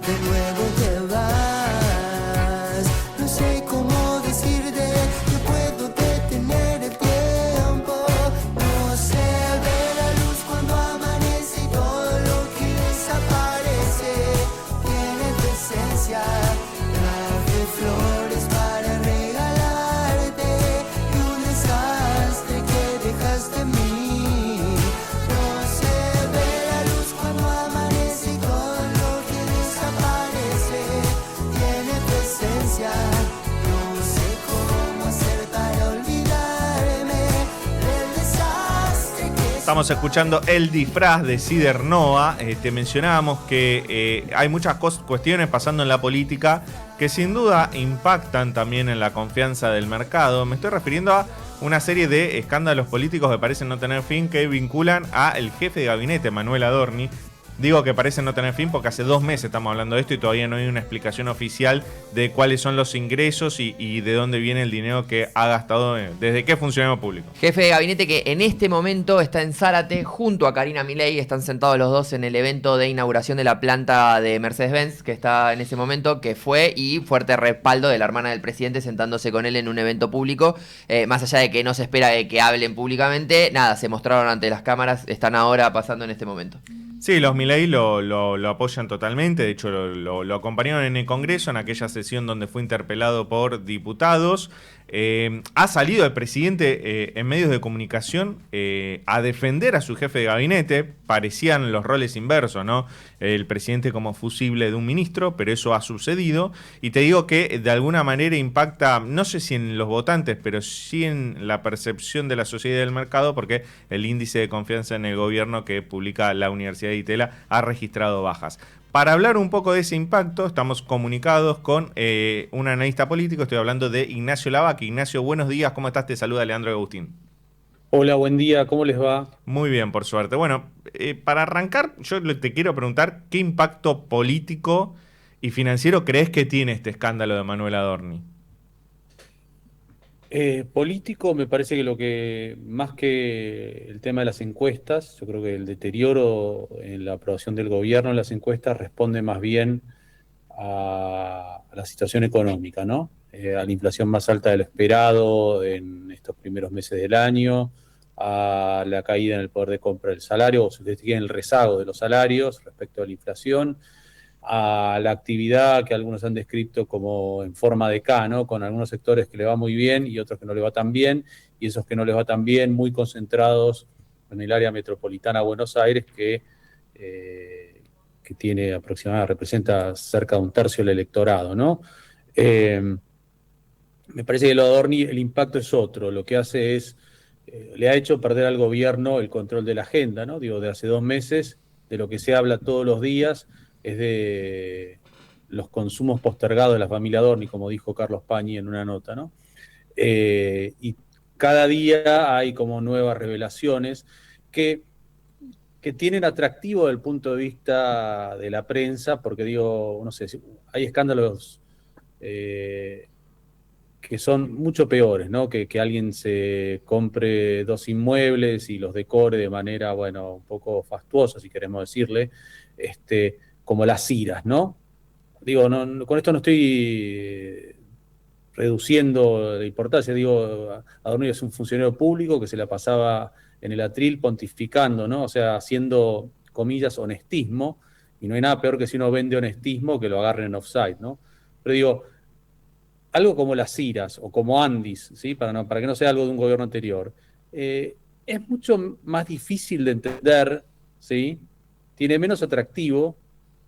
De nuevo te vas. No sé cómo decirte que puedo detener el tiempo. No se ve la luz cuando amanece y todo lo que desaparece tiene tu esencia. Traje flores para regalarte y un desastre que dejaste en mí. No se ve la luz cuando amanece y todo lo que desaparece tiene tu esencia. No sé cómo hacer para olvidarme del desastre que Estamos escuchando El Disfraz de Cider Noa. Te mencionábamos que hay muchas cuestiones pasando en la política que sin duda impactan también en la confianza del mercado. Me estoy refiriendo a una serie de escándalos políticos que parecen no tener fin, que vinculan a el jefe de gabinete, Manuel Adorni. Digo que parecen no tener fin porque hace 2 meses estamos hablando de esto y todavía no hay una explicación oficial de cuáles son los ingresos y de dónde viene el dinero que ha gastado desde qué funcionario público. Jefe de gabinete que en este momento está en Zárate junto a Karina Milei. Están sentados los dos en el evento de inauguración de la planta de Mercedes-Benz que está en ese momento, que fue, y fuerte respaldo de la hermana del presidente sentándose con él en un evento público. Más allá de que no se espera de que hablen públicamente, nada, se mostraron ante las cámaras, están ahora pasando en este momento. Sí, los Milei lo apoyan totalmente, de hecho lo acompañaron en el Congreso en aquella sesión donde fue interpelado por diputados. Ha salido el presidente en medios de comunicación a defender a su jefe de gabinete. Parecían los roles inversos, ¿no? El presidente como fusible de un ministro, pero eso ha sucedido. Y te digo que de alguna manera impacta, no sé si en los votantes, pero sí en la percepción de la sociedad y del mercado, porque el índice de confianza en el gobierno que publica la Universidad de Itela ha registrado bajas. Para hablar un poco de ese impacto, estamos comunicados con un analista político. Estoy hablando de Ignacio Lavac. Ignacio, buenos días. ¿Cómo estás? Te saluda Leandro Agustín. Hola, buen día. ¿Cómo les va? Muy bien, por suerte. Bueno, para arrancar, yo te quiero preguntar qué impacto político y financiero crees que tiene este escándalo de Manuel Adorni. Político, me parece que lo que, más que el tema de las encuestas, yo creo que el deterioro en la aprobación del gobierno en las encuestas responde más bien a la situación económica, ¿no? A la inflación más alta de lo esperado en estos primeros meses del año, a la caída en el poder de compra del salario, o si ustedes quieren, el rezago de los salarios respecto a la inflación, a la actividad que algunos han descrito como en forma de K, ¿no? Con algunos sectores que le va muy bien y otros que no le va tan bien, y esos que no les va tan bien muy concentrados en el área metropolitana de Buenos Aires, que tiene aproximadamente, representa cerca de un tercio del electorado, ¿no? Me parece que lo de Adorni, el impacto es otro, lo que hace es, le ha hecho perder al gobierno el control de la agenda, ¿no? Digo, de hace 2 meses, de lo que se habla todos los días, es de los consumos postergados de la familia Adorni, como dijo Carlos Pañi en una nota, ¿no? Y cada día hay como nuevas revelaciones que tienen atractivo desde el punto de vista de la prensa, porque digo, no sé, hay escándalos que son mucho peores, ¿no? Que alguien se compre 2 inmuebles y los decore de manera, bueno, un poco fastuosa, si queremos decirle, como las iras, ¿no? Digo, con esto no estoy reduciendo la importancia, digo, Adorni es un funcionario público que se la pasaba en el atril pontificando, ¿no? O sea, haciendo, comillas, honestismo, y no hay nada peor que si uno vende honestismo que lo agarren en offside, ¿no? Pero digo, algo como las iras o como Andis, ¿sí? Para que no sea algo de un gobierno anterior, es mucho más difícil de entender, ¿sí? Tiene menos atractivo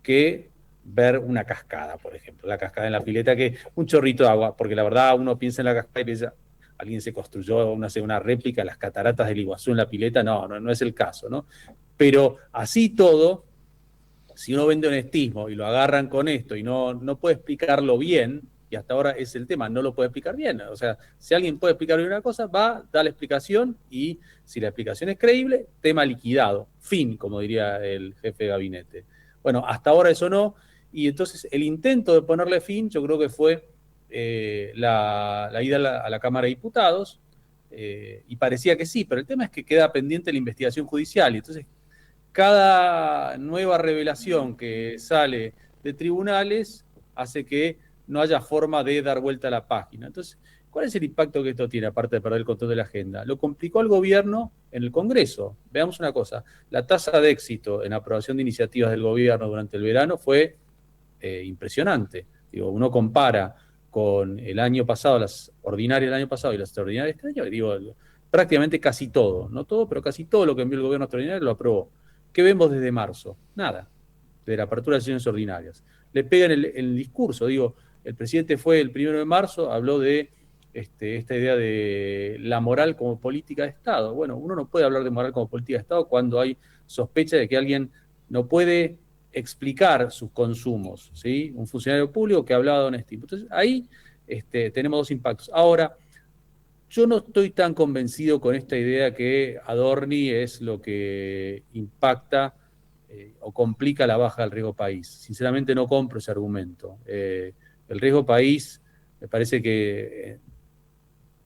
que ver una cascada, por ejemplo, la cascada en la pileta, que un chorrito de agua, porque la verdad uno piensa en la cascada y piensa, alguien se construyó una réplica de las cataratas del Iguazú en la pileta, no es el caso, ¿no? Pero así todo, si uno vende honestismo y lo agarran con esto y no puede explicarlo bien, y hasta ahora es el tema, no lo puede explicar bien. O sea, si alguien puede explicar bien una cosa, va, da la explicación y si la explicación es creíble, tema liquidado. Fin, como diría el jefe de gabinete. Bueno, hasta ahora eso no. Y entonces el intento de ponerle fin, yo creo que fue la ida a la Cámara de Diputados, y parecía que sí, pero el tema es que queda pendiente la investigación judicial. Y entonces cada nueva revelación que sale de tribunales hace que no haya forma de dar vuelta a la página. Entonces, ¿cuál es el impacto que esto tiene, aparte de perder el control de la agenda? Lo complicó al gobierno en el Congreso. Veamos una cosa, la tasa de éxito en aprobación de iniciativas del gobierno durante el verano fue impresionante. Digo, uno compara con el año pasado, las ordinarias del año pasado y las extraordinarias de este año, y digo, prácticamente casi todo, no todo, pero casi todo lo que envió el gobierno extraordinario lo aprobó. ¿Qué vemos desde marzo? Nada, de la apertura de sesiones ordinarias. Le pegan el discurso, digo, el presidente fue el 1 de marzo, habló de esta idea de la moral como política de Estado. Bueno, uno no puede hablar de moral como política de Estado cuando hay sospecha de que alguien no puede explicar sus consumos, ¿sí? Un funcionario público que hablaba de honestismo. Entonces, ahí tenemos 2 impactos. Ahora, yo no estoy tan convencido con esta idea que Adorni es lo que impacta o complica la baja del riesgo país. Sinceramente no compro ese argumento. El riesgo país, me parece que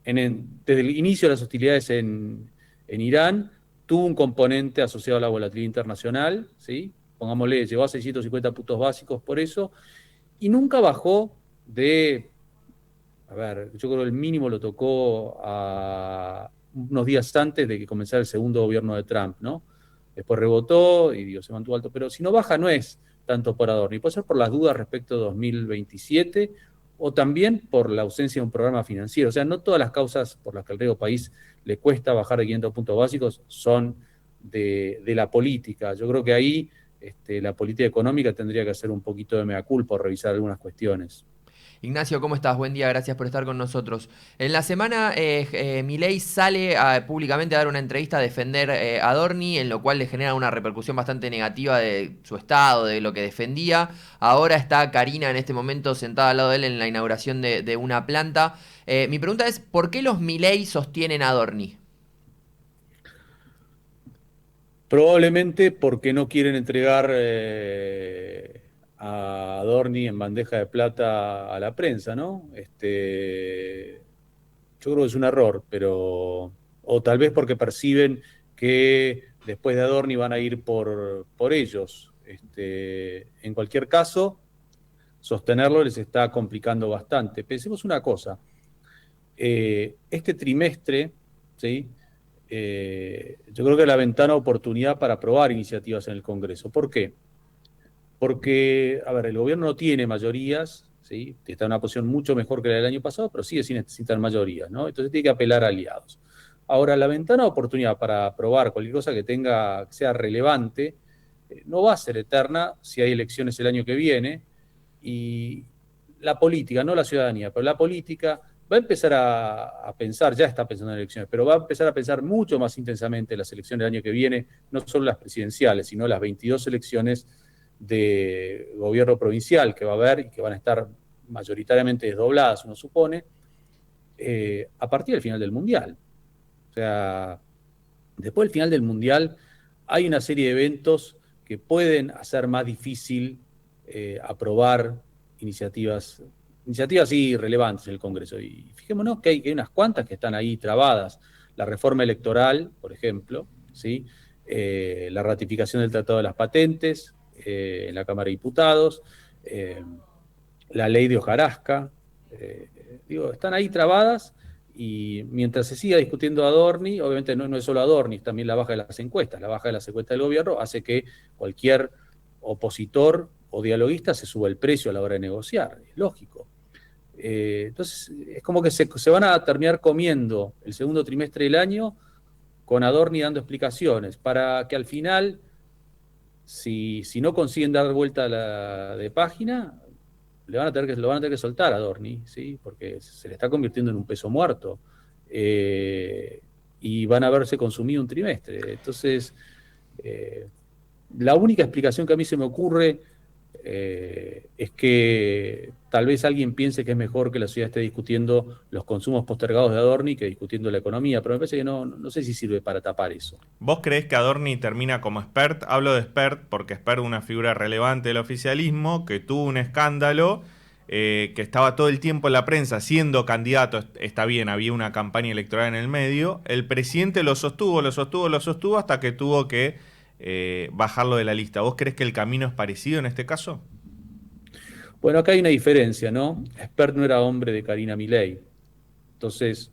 desde el inicio de las hostilidades en Irán, tuvo un componente asociado a la volatilidad internacional, ¿sí? Pongámosle, llegó a 650 puntos básicos por eso, y nunca bajó de, a ver, yo creo que el mínimo lo tocó a unos días antes de que comenzara el segundo gobierno de Trump, ¿no? Después rebotó y digo, se mantuvo alto, pero si no baja no es tanto por Adorni, puede ser por las dudas respecto a 2027 o también por la ausencia de un programa financiero. O sea, no todas las causas por las que al riesgo país le cuesta bajar de 500 puntos básicos son de la política. Yo creo que ahí la política económica tendría que hacer un poquito de mea culpa o revisar algunas cuestiones. Ignacio, ¿cómo estás? Buen día, gracias por estar con nosotros. En la semana, Milei sale públicamente a dar una entrevista a defender a Adorni, en lo cual le genera una repercusión bastante negativa de su estado, de lo que defendía. Ahora está Karina en este momento sentada al lado de él en la inauguración de una planta. Mi pregunta es, ¿por qué los Milei sostienen a Adorni? Probablemente porque no quieren entregar a Adorni en bandeja de plata a la prensa, ¿no? Yo creo que es un error, pero o tal vez porque perciben que después de Adorni van a ir por ellos. En cualquier caso, sostenerlo les está complicando bastante. Pensemos una cosa, este trimestre, ¿sí? Yo creo que es la ventana de oportunidad para aprobar iniciativas en el Congreso. ¿Por qué? Porque, a ver, el gobierno no tiene mayorías, ¿sí? Está en una posición mucho mejor que la del año pasado, pero sigue sin necesitar mayorías, ¿no? Entonces tiene que apelar a aliados. Ahora, la ventana de oportunidad para aprobar cualquier cosa que sea relevante no va a ser eterna si hay elecciones el año que viene, y la política, no la ciudadanía, pero la política va a empezar a pensar, ya está pensando en elecciones, pero va a empezar a pensar mucho más intensamente las elecciones del año que viene, no solo las presidenciales, sino las 22 elecciones de gobierno provincial que va a haber y que van a estar mayoritariamente desdobladas, uno supone, a partir del final del Mundial. O sea, después del final del Mundial hay una serie de eventos que pueden hacer más difícil aprobar iniciativas sí relevantes en el Congreso. Y fijémonos que hay unas cuantas que están ahí trabadas. La reforma electoral, por ejemplo, ¿sí? La ratificación del Tratado de las Patentes en la Cámara de Diputados, la ley de hojarasca, están ahí trabadas, y mientras se siga discutiendo Adorni, obviamente no es solo Adorni, es también la baja de las encuestas. La baja de las encuestas del gobierno hace que cualquier opositor o dialoguista se suba el precio a la hora de negociar, es lógico. Entonces, es como que se van a terminar comiendo el segundo trimestre del año con Adorni dando explicaciones, para que al final, si no consiguen dar vuelta de página, lo van a tener que soltar a Adorni, ¿sí? Porque se le está convirtiendo en un peso muerto, y van a verse consumido un trimestre. Entonces, la única explicación que a mí se me ocurre es que tal vez alguien piense que es mejor que la sociedad esté discutiendo los consumos postergados de Adorni que discutiendo la economía, pero me parece que no sé si sirve para tapar eso. ¿Vos creés que Adorni termina como expert? Hablo de expert porque expert es una figura relevante del oficialismo que tuvo un escándalo, que estaba todo el tiempo en la prensa siendo candidato. Está bien, había una campaña electoral en el medio. El presidente lo sostuvo hasta que tuvo que bajarlo de la lista. ¿Vos creés que el camino es parecido en este caso? Bueno, acá hay una diferencia, ¿no? Expert no era hombre de Karina Milei. Entonces,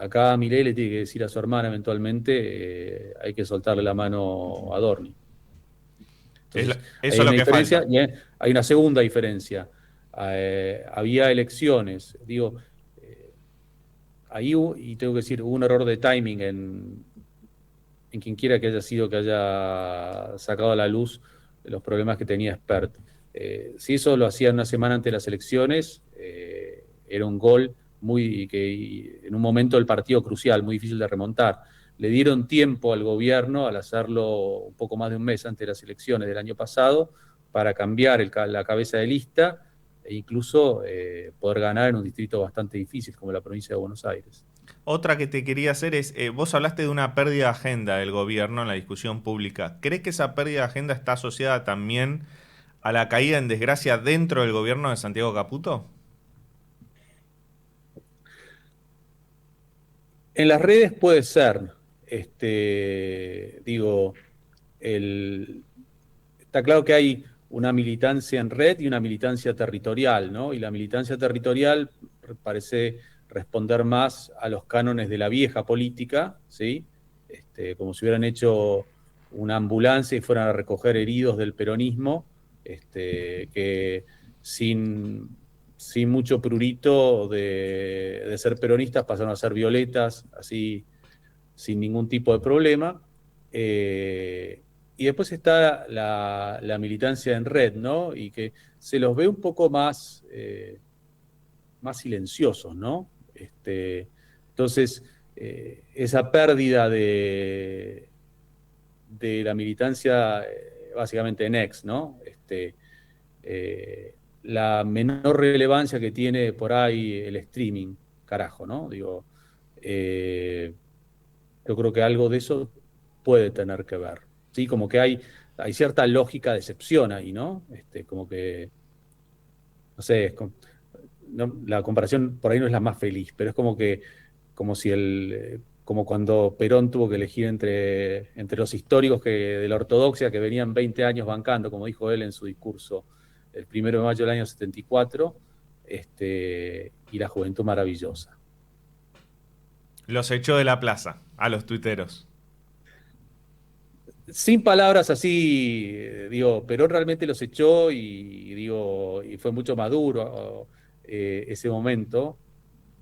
acá Milei le tiene que decir a su hermana eventualmente, hay que soltarle la mano a Adorni. Entonces, eso es lo que falta. Y hay una segunda diferencia. Había elecciones, ahí y tengo que decir, hubo un error de timing en quien quiera que haya sido que haya sacado a la luz los problemas que tenía Expert. Si eso lo hacía una semana antes de las elecciones, era un gol que en un momento del partido crucial, muy difícil de remontar. Le dieron tiempo al gobierno al hacerlo un poco más de un mes antes de las elecciones del año pasado para cambiar la cabeza de lista e incluso poder ganar en un distrito bastante difícil como la provincia de Buenos Aires. Otra que te quería hacer es, vos hablaste de una pérdida de agenda del gobierno en la discusión pública. ¿Crees que esa pérdida de agenda está asociada también a la caída en desgracia dentro del gobierno de Santiago Caputo? En las redes puede ser. Está claro que hay una militancia en red y una militancia territorial, ¿no? Y la militancia territorial parece responder más a los cánones de la vieja política, ¿sí? Como si hubieran hecho una ambulancia y fueran a recoger heridos del peronismo, que sin mucho prurito de ser peronistas, pasaron a ser violetas, así sin ningún tipo de problema. Y después está la militancia en red, ¿no? Y que se los ve un poco más silenciosos, ¿no? Entonces, esa pérdida de la militancia, básicamente en ex, ¿no? La menor relevancia que tiene por ahí el streaming, carajo, ¿no? Digo, yo creo que algo de eso puede tener que ver, ¿sí? Como que hay cierta lógica de excepción ahí, ¿no? Como que, no sé, la comparación por ahí no es la más feliz, pero es como cuando Perón tuvo que elegir entre los históricos de la ortodoxia que venían 20 años bancando, como dijo él en su discurso el 1 de mayo del año 74, y la juventud maravillosa. Los echó de la plaza, a los tuiteros. Sin palabras así, digo, Perón realmente los echó y fue mucho más duro ese momento.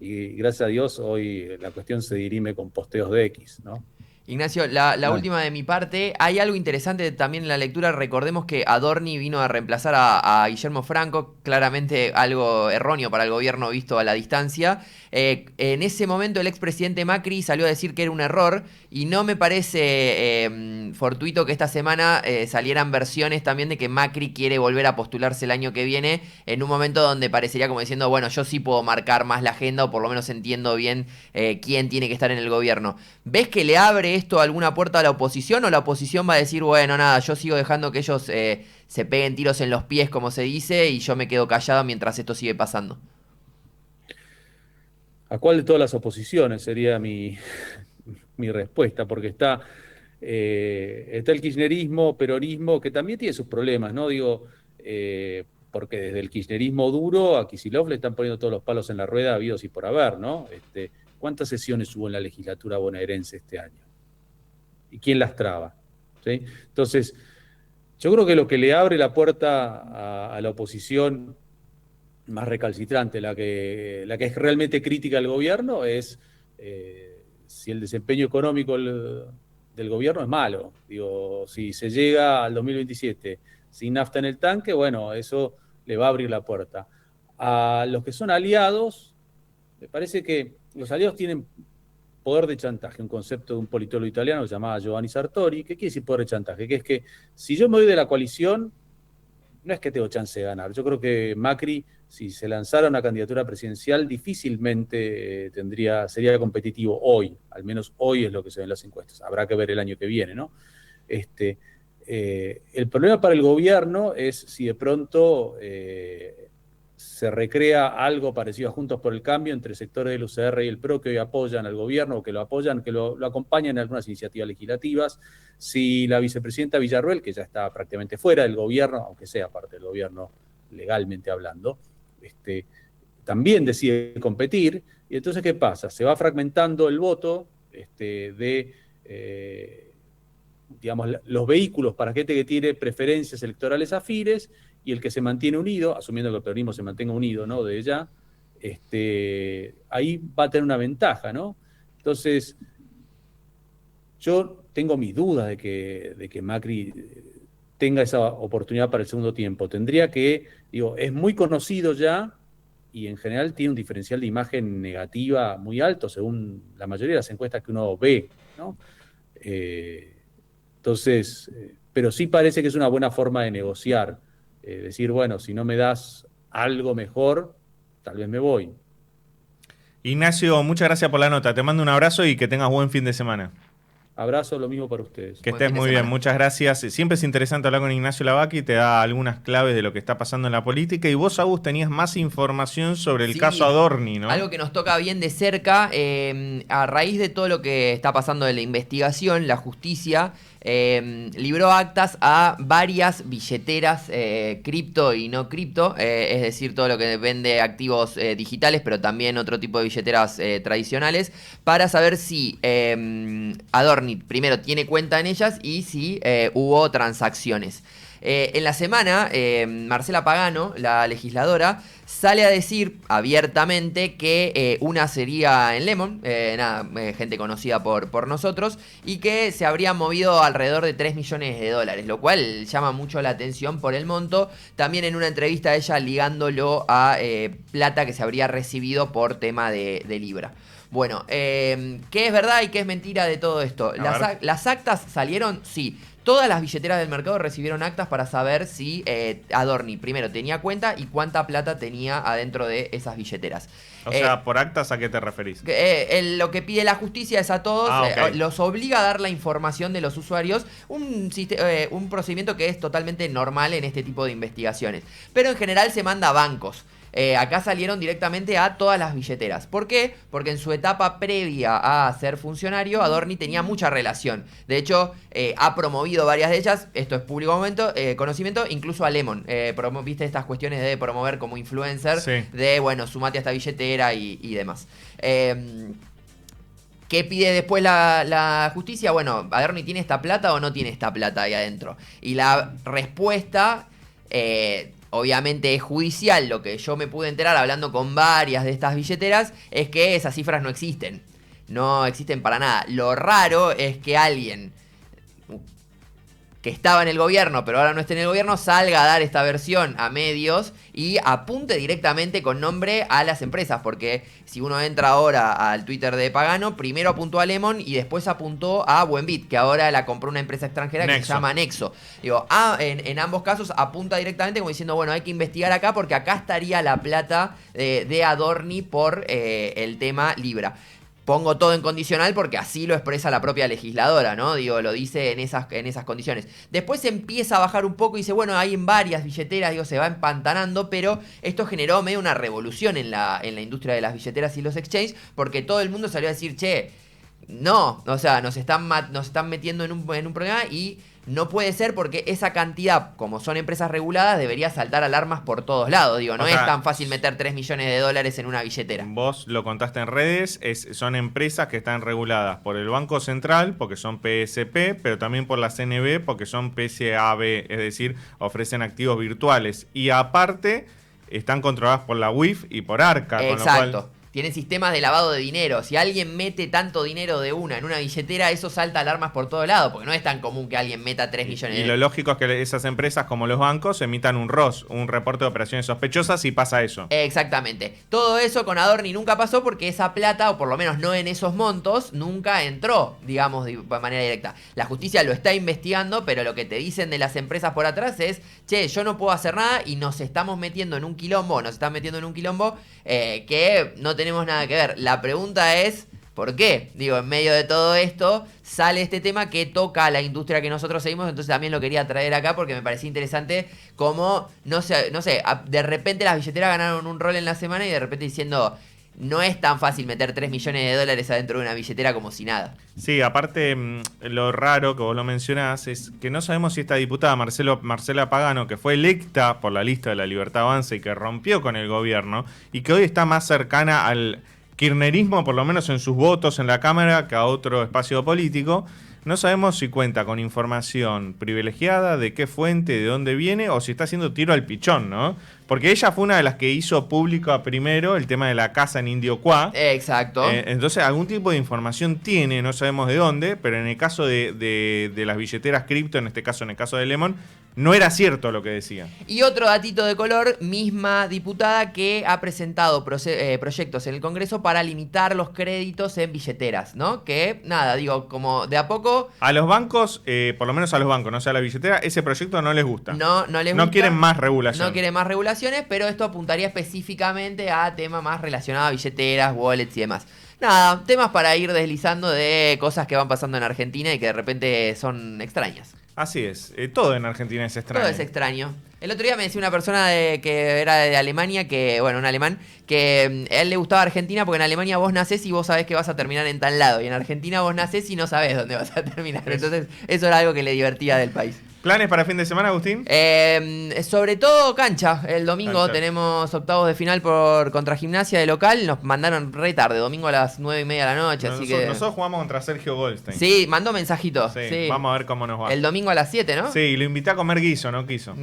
Y gracias a Dios hoy la cuestión se dirime con posteos de X, ¿no? Ignacio, la última de mi parte. Hay algo interesante también en la lectura. Recordemos que Adorni vino a reemplazar a Guillermo Franco, claramente algo erróneo para el gobierno visto a la distancia. En ese momento el expresidente Macri salió a decir que era un error y no me parece fortuito que esta semana salieran versiones también de que Macri quiere volver a postularse el año que viene en un momento donde parecería como diciendo, bueno, yo sí puedo marcar más la agenda o por lo menos entiendo bien quién tiene que estar en el gobierno. ¿Ves que le abre esto alguna puerta a la oposición o la oposición va a decir, bueno, nada, yo sigo dejando que ellos se peguen tiros en los pies, como se dice, y yo me quedo callado mientras esto sigue pasando? ¿A cuál de todas las oposiciones sería mi respuesta? Porque está el kirchnerismo, peronismo, que también tiene sus problemas, ¿no? Digo, porque desde el kirchnerismo duro a Kicillof le están poniendo todos los palos en la rueda habidos y por haber, ¿no? ¿Cuántas sesiones hubo en la legislatura bonaerense este año? ¿Y quién las traba? ¿Sí? Entonces, yo creo que lo que le abre la puerta a la oposición más recalcitrante, la que es realmente crítica al gobierno, es si el desempeño económico del gobierno es malo. Digo, si se llega al 2027 sin nafta en el tanque, bueno, eso le va a abrir la puerta. A los que son aliados, me parece que los aliados tienen poder de chantaje, un concepto de un politólogo italiano llamado Giovanni Sartori. ¿Qué quiere decir poder de chantaje? Que es que si yo me voy de la coalición, no es que tengo chance de ganar. Yo creo que Macri, si se lanzara una candidatura presidencial, difícilmente sería competitivo hoy. Al menos hoy es lo que se ve en las encuestas. Habrá que ver el año que viene, ¿no? El problema para el gobierno es si de pronto se recrea algo parecido a Juntos por el Cambio entre sectores del UCR y el PRO que hoy apoyan al gobierno o que lo apoyan, que lo acompañan en algunas iniciativas legislativas. Si la vicepresidenta Villarruel, que ya está prácticamente fuera del gobierno, aunque sea parte del gobierno legalmente hablando, también decide competir, y entonces ¿qué pasa? Se va fragmentando el voto digamos, los vehículos para gente que tiene preferencias electorales afines, y el que se mantiene unido, asumiendo que el peronismo se mantenga unido, ¿no? De ella, ahí va a tener una ventaja, ¿no? Entonces, yo tengo mis dudas de que Macri tenga esa oportunidad para el segundo tiempo. Tendría que, es muy conocido ya, y en general tiene un diferencial de imagen negativa muy alto, según la mayoría de las encuestas que uno ve, ¿no? Entonces, pero sí parece que es una buena forma de negociar. Decir, bueno, si no me das algo mejor, tal vez me voy. Ignacio, muchas gracias por la nota. Te mando un abrazo y que tengas buen fin de semana. Abrazo, lo mismo para ustedes. Que estés muy bien, muchas gracias. Siempre es interesante hablar con Ignacio Lavacchi, te da algunas claves de lo que está pasando en la política. Y vos, Agus, tenías más información sobre el caso Adorni, ¿no? Algo que nos toca bien de cerca, a raíz de todo lo que está pasando en la investigación, la justicia libró actas a varias billeteras cripto y no cripto, es decir, todo lo que vende activos digitales, pero también otro tipo de billeteras tradicionales, para saber si Adorni primero tiene cuenta en ellas y si hubo transacciones. En la semana, Marcela Pagano, la legisladora, sale a decir abiertamente que una sería en Lemon, gente conocida por nosotros, y que se habría movido alrededor de 3 millones de dólares, lo cual llama mucho la atención por el monto. También en una entrevista ella ligándolo a plata que se habría recibido por tema de Libra. Bueno, ¿qué es verdad y qué es mentira de todo esto? ¿Las actas salieron? Sí. Todas las billeteras del mercado recibieron actas para saber si Adorni primero tenía cuenta y cuánta plata tenía adentro de esas billeteras. O sea, ¿por actas a qué te referís? Lo que pide la justicia es a todos, okay. Los obliga a dar la información de los usuarios, un procedimiento que es totalmente normal en este tipo de investigaciones. Pero en general se manda a bancos. Acá salieron directamente a todas las billeteras. ¿Por qué? Porque en su etapa previa a ser funcionario, Adorni tenía mucha relación. De hecho, ha promovido varias de ellas, esto es público conocimiento, incluso a Lemon. Viste estas cuestiones de promover como influencer, sí. de, bueno, sumate a esta billetera y demás. ¿Qué pide después la justicia? Bueno, ¿Adorni tiene esta plata o no tiene esta plata ahí adentro? Y la respuesta... obviamente es judicial, lo que yo me pude enterar hablando con varias de estas billeteras es que esas cifras no existen. No existen para nada. Lo raro es que alguien que estaba en el gobierno, pero ahora no está en el gobierno, salga a dar esta versión a medios y apunte directamente con nombre a las empresas, porque si uno entra ahora al Twitter de Pagano, primero apuntó a Lemon y después apuntó a Buenbit, que ahora la compró una empresa extranjera que se llama Nexo. Digo, en ambos casos apunta directamente como diciendo, bueno, hay que investigar acá porque acá estaría la plata de Adorni por el tema Libra. Pongo todo en condicional porque así lo expresa la propia legisladora, ¿no? Digo, lo dice en esas condiciones. Después se empieza a bajar un poco y dice, bueno, hay en varias billeteras, digo, se va empantanando, pero esto generó medio una revolución en la industria de las billeteras y los exchanges, porque todo el mundo salió a decir, che, no, o sea, nos están metiendo en un problema y no puede ser porque esa cantidad, como son empresas reguladas, debería saltar alarmas por todos lados. Digo, no es tan fácil meter 3 millones de dólares en una billetera. Vos lo contaste en redes, son empresas que están reguladas por el Banco Central, porque son PSP, pero también por la CNB, porque son PSAB, es decir, ofrecen activos virtuales. Y aparte, están controladas por la UIF y por ARCA. Exacto. Con lo cual... Tienen sistemas de lavado de dinero. Si alguien mete tanto dinero de una en una billetera, eso salta alarmas por todo lado, porque no es tan común que alguien meta 3 millones de Y lo lógico es que esas empresas, como los bancos, emitan un ROS, un reporte de operaciones sospechosas, y pasa eso. Exactamente. Todo eso con Adorni nunca pasó porque esa plata, o por lo menos no en esos montos, nunca entró, digamos, de manera directa. La justicia lo está investigando, pero lo que te dicen de las empresas por atrás es, che, yo no puedo hacer nada y nos están metiendo en un quilombo que no tenemos nada que ver. La pregunta es, ¿por qué? Digo, en medio de todo esto sale este tema que toca a la industria que nosotros seguimos, entonces también lo quería traer acá porque me parecía interesante cómo, no sé, de repente las billeteras ganaron un rol en la semana y de repente diciendo, no es tan fácil meter 3 millones de dólares adentro de una billetera como si nada. Sí, aparte, lo raro que vos lo mencionás es que no sabemos si esta diputada Marcela Pagano, que fue electa por la lista de la Libertad Avanza y que rompió con el gobierno, y que hoy está más cercana al kirchnerismo, por lo menos en sus votos en la Cámara, que a otro espacio político, no sabemos si cuenta con información privilegiada, de qué fuente, de dónde viene, o si está haciendo tiro al pichón, ¿no? Porque ella fue una de las que hizo público primero el tema de la casa en Indio Cuá. Exacto. Entonces, algún tipo de información tiene, no sabemos de dónde, pero en el caso de las billeteras cripto, en este caso, en el caso de Lemon, no era cierto lo que decía. Y otro datito de color, misma diputada que ha presentado proyectos en el Congreso para limitar los créditos en billeteras, ¿no? Que, nada, digo, como de a poco... A los bancos, por lo menos a los bancos, no sea la billetera, ese proyecto no les gusta. No les gusta. No quieren más regulación. No quieren más regulaciones, pero esto apuntaría específicamente a temas más relacionados a billeteras, wallets y demás. Nada, temas para ir deslizando de cosas que van pasando en Argentina y que de repente son extrañas. Así es, todo en Argentina es extraño. Todo es extraño. El otro día me decía una persona que era de Alemania, un alemán, que a él le gustaba Argentina porque en Alemania vos nacés y vos sabés que vas a terminar en tal lado. Y en Argentina vos nacés y no sabés dónde vas a terminar. Entonces eso era algo que le divertía del país. ¿Planes para fin de semana, Agustín? Sobre todo cancha. El domingo Cancha. tenemos octavos de final contra Gimnasia de local. Nos mandaron re tarde, domingo a las 9:30 de la noche. Así que... Nosotros jugamos contra Sergio Goldstein. Sí, mandó mensajito. Sí, Sí. vamos a ver cómo nos va. El domingo a las 7, ¿no? Sí, lo invité a comer guiso, no quiso.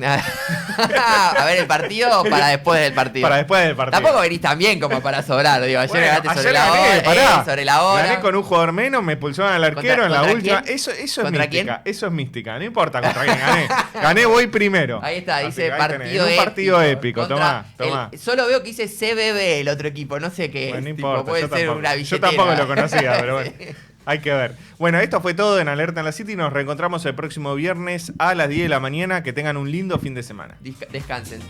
A ver el partido para después del partido. Para después del partido. Tampoco venís tan bien como para sobrar. Digo, ayer Bueno, ganaste ayer sobre la gané, hora. pará. Sobre la hora. Gané con un jugador menos, me expulsaron al arquero en la ¿Contra última. quién? Eso es ¿Contra mística. quién? Eso es mística. No importa contra quién gané. Gané, voy primero. Ahí está, Así dice que ahí partido tenés. En un partido épico. Contra Tomá. solo veo que dice CBB el otro equipo, no sé qué Bueno, es. no Tipo, importa. puede Yo ser tampoco. una Yo billetera. tampoco lo conocía, pero bueno. Sí. Hay que ver. Bueno, esto fue todo en Alerta en la City. Nos reencontramos el próximo viernes a las 10 de la mañana. Que tengan un lindo fin de semana. Descansen.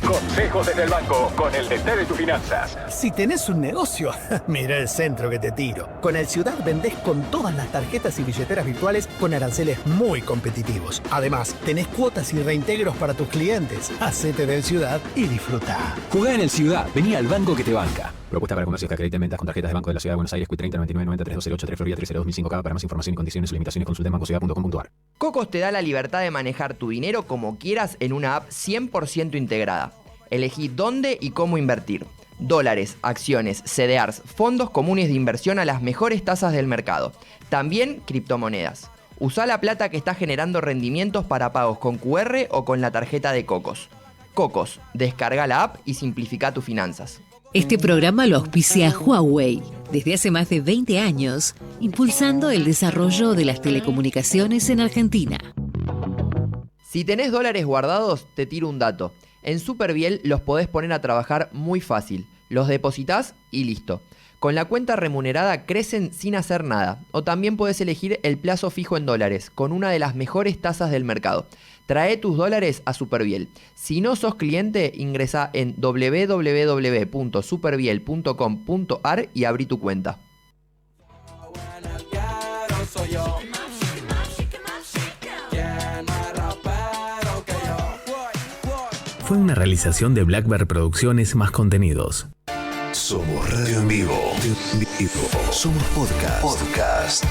Consejos desde el banco con el DT de tus finanzas. Si tenés un negocio, mira el centro que te tiro. Con el Ciudad vendés con todas las tarjetas y billeteras virtuales con aranceles muy competitivos. Además, tenés cuotas y reintegros para tus clientes. Hacete del Ciudad y disfruta. Jugá en el Ciudad, vení al banco que te banca. Propuesta para comercios que acrediten ventas con tarjetas de Banco de la Ciudad de Buenos Aires, Q30 99 90 3208 Florida 302 Para más información y condiciones o limitaciones consulta en bancociudad.com.ar. Cocos te da la libertad de manejar tu dinero como quieras en una app 100% integrada. Elegí dónde y cómo invertir. Dólares, acciones, CDRs, fondos comunes de inversión a las mejores tasas del mercado. También criptomonedas. Usa la plata que está generando rendimientos para pagos con QR o con la tarjeta de Cocos. Cocos, descarga la app y simplifica tus finanzas. Este programa lo auspicia Huawei, desde hace más de 20 años, impulsando el desarrollo de las telecomunicaciones en Argentina. Si tenés dólares guardados, te tiro un dato. En Superviel los podés poner a trabajar muy fácil. Los depositás y listo. Con la cuenta remunerada crecen sin hacer nada. O también podés elegir el plazo fijo en dólares, con una de las mejores tasas del mercado. Trae tus dólares a Superviel. Si no sos cliente, ingresá en www.superviel.com.ar y abrí tu cuenta. Fue una realización de Black Bear Producciones más contenidos. Somos radio en vivo. Somos podcast.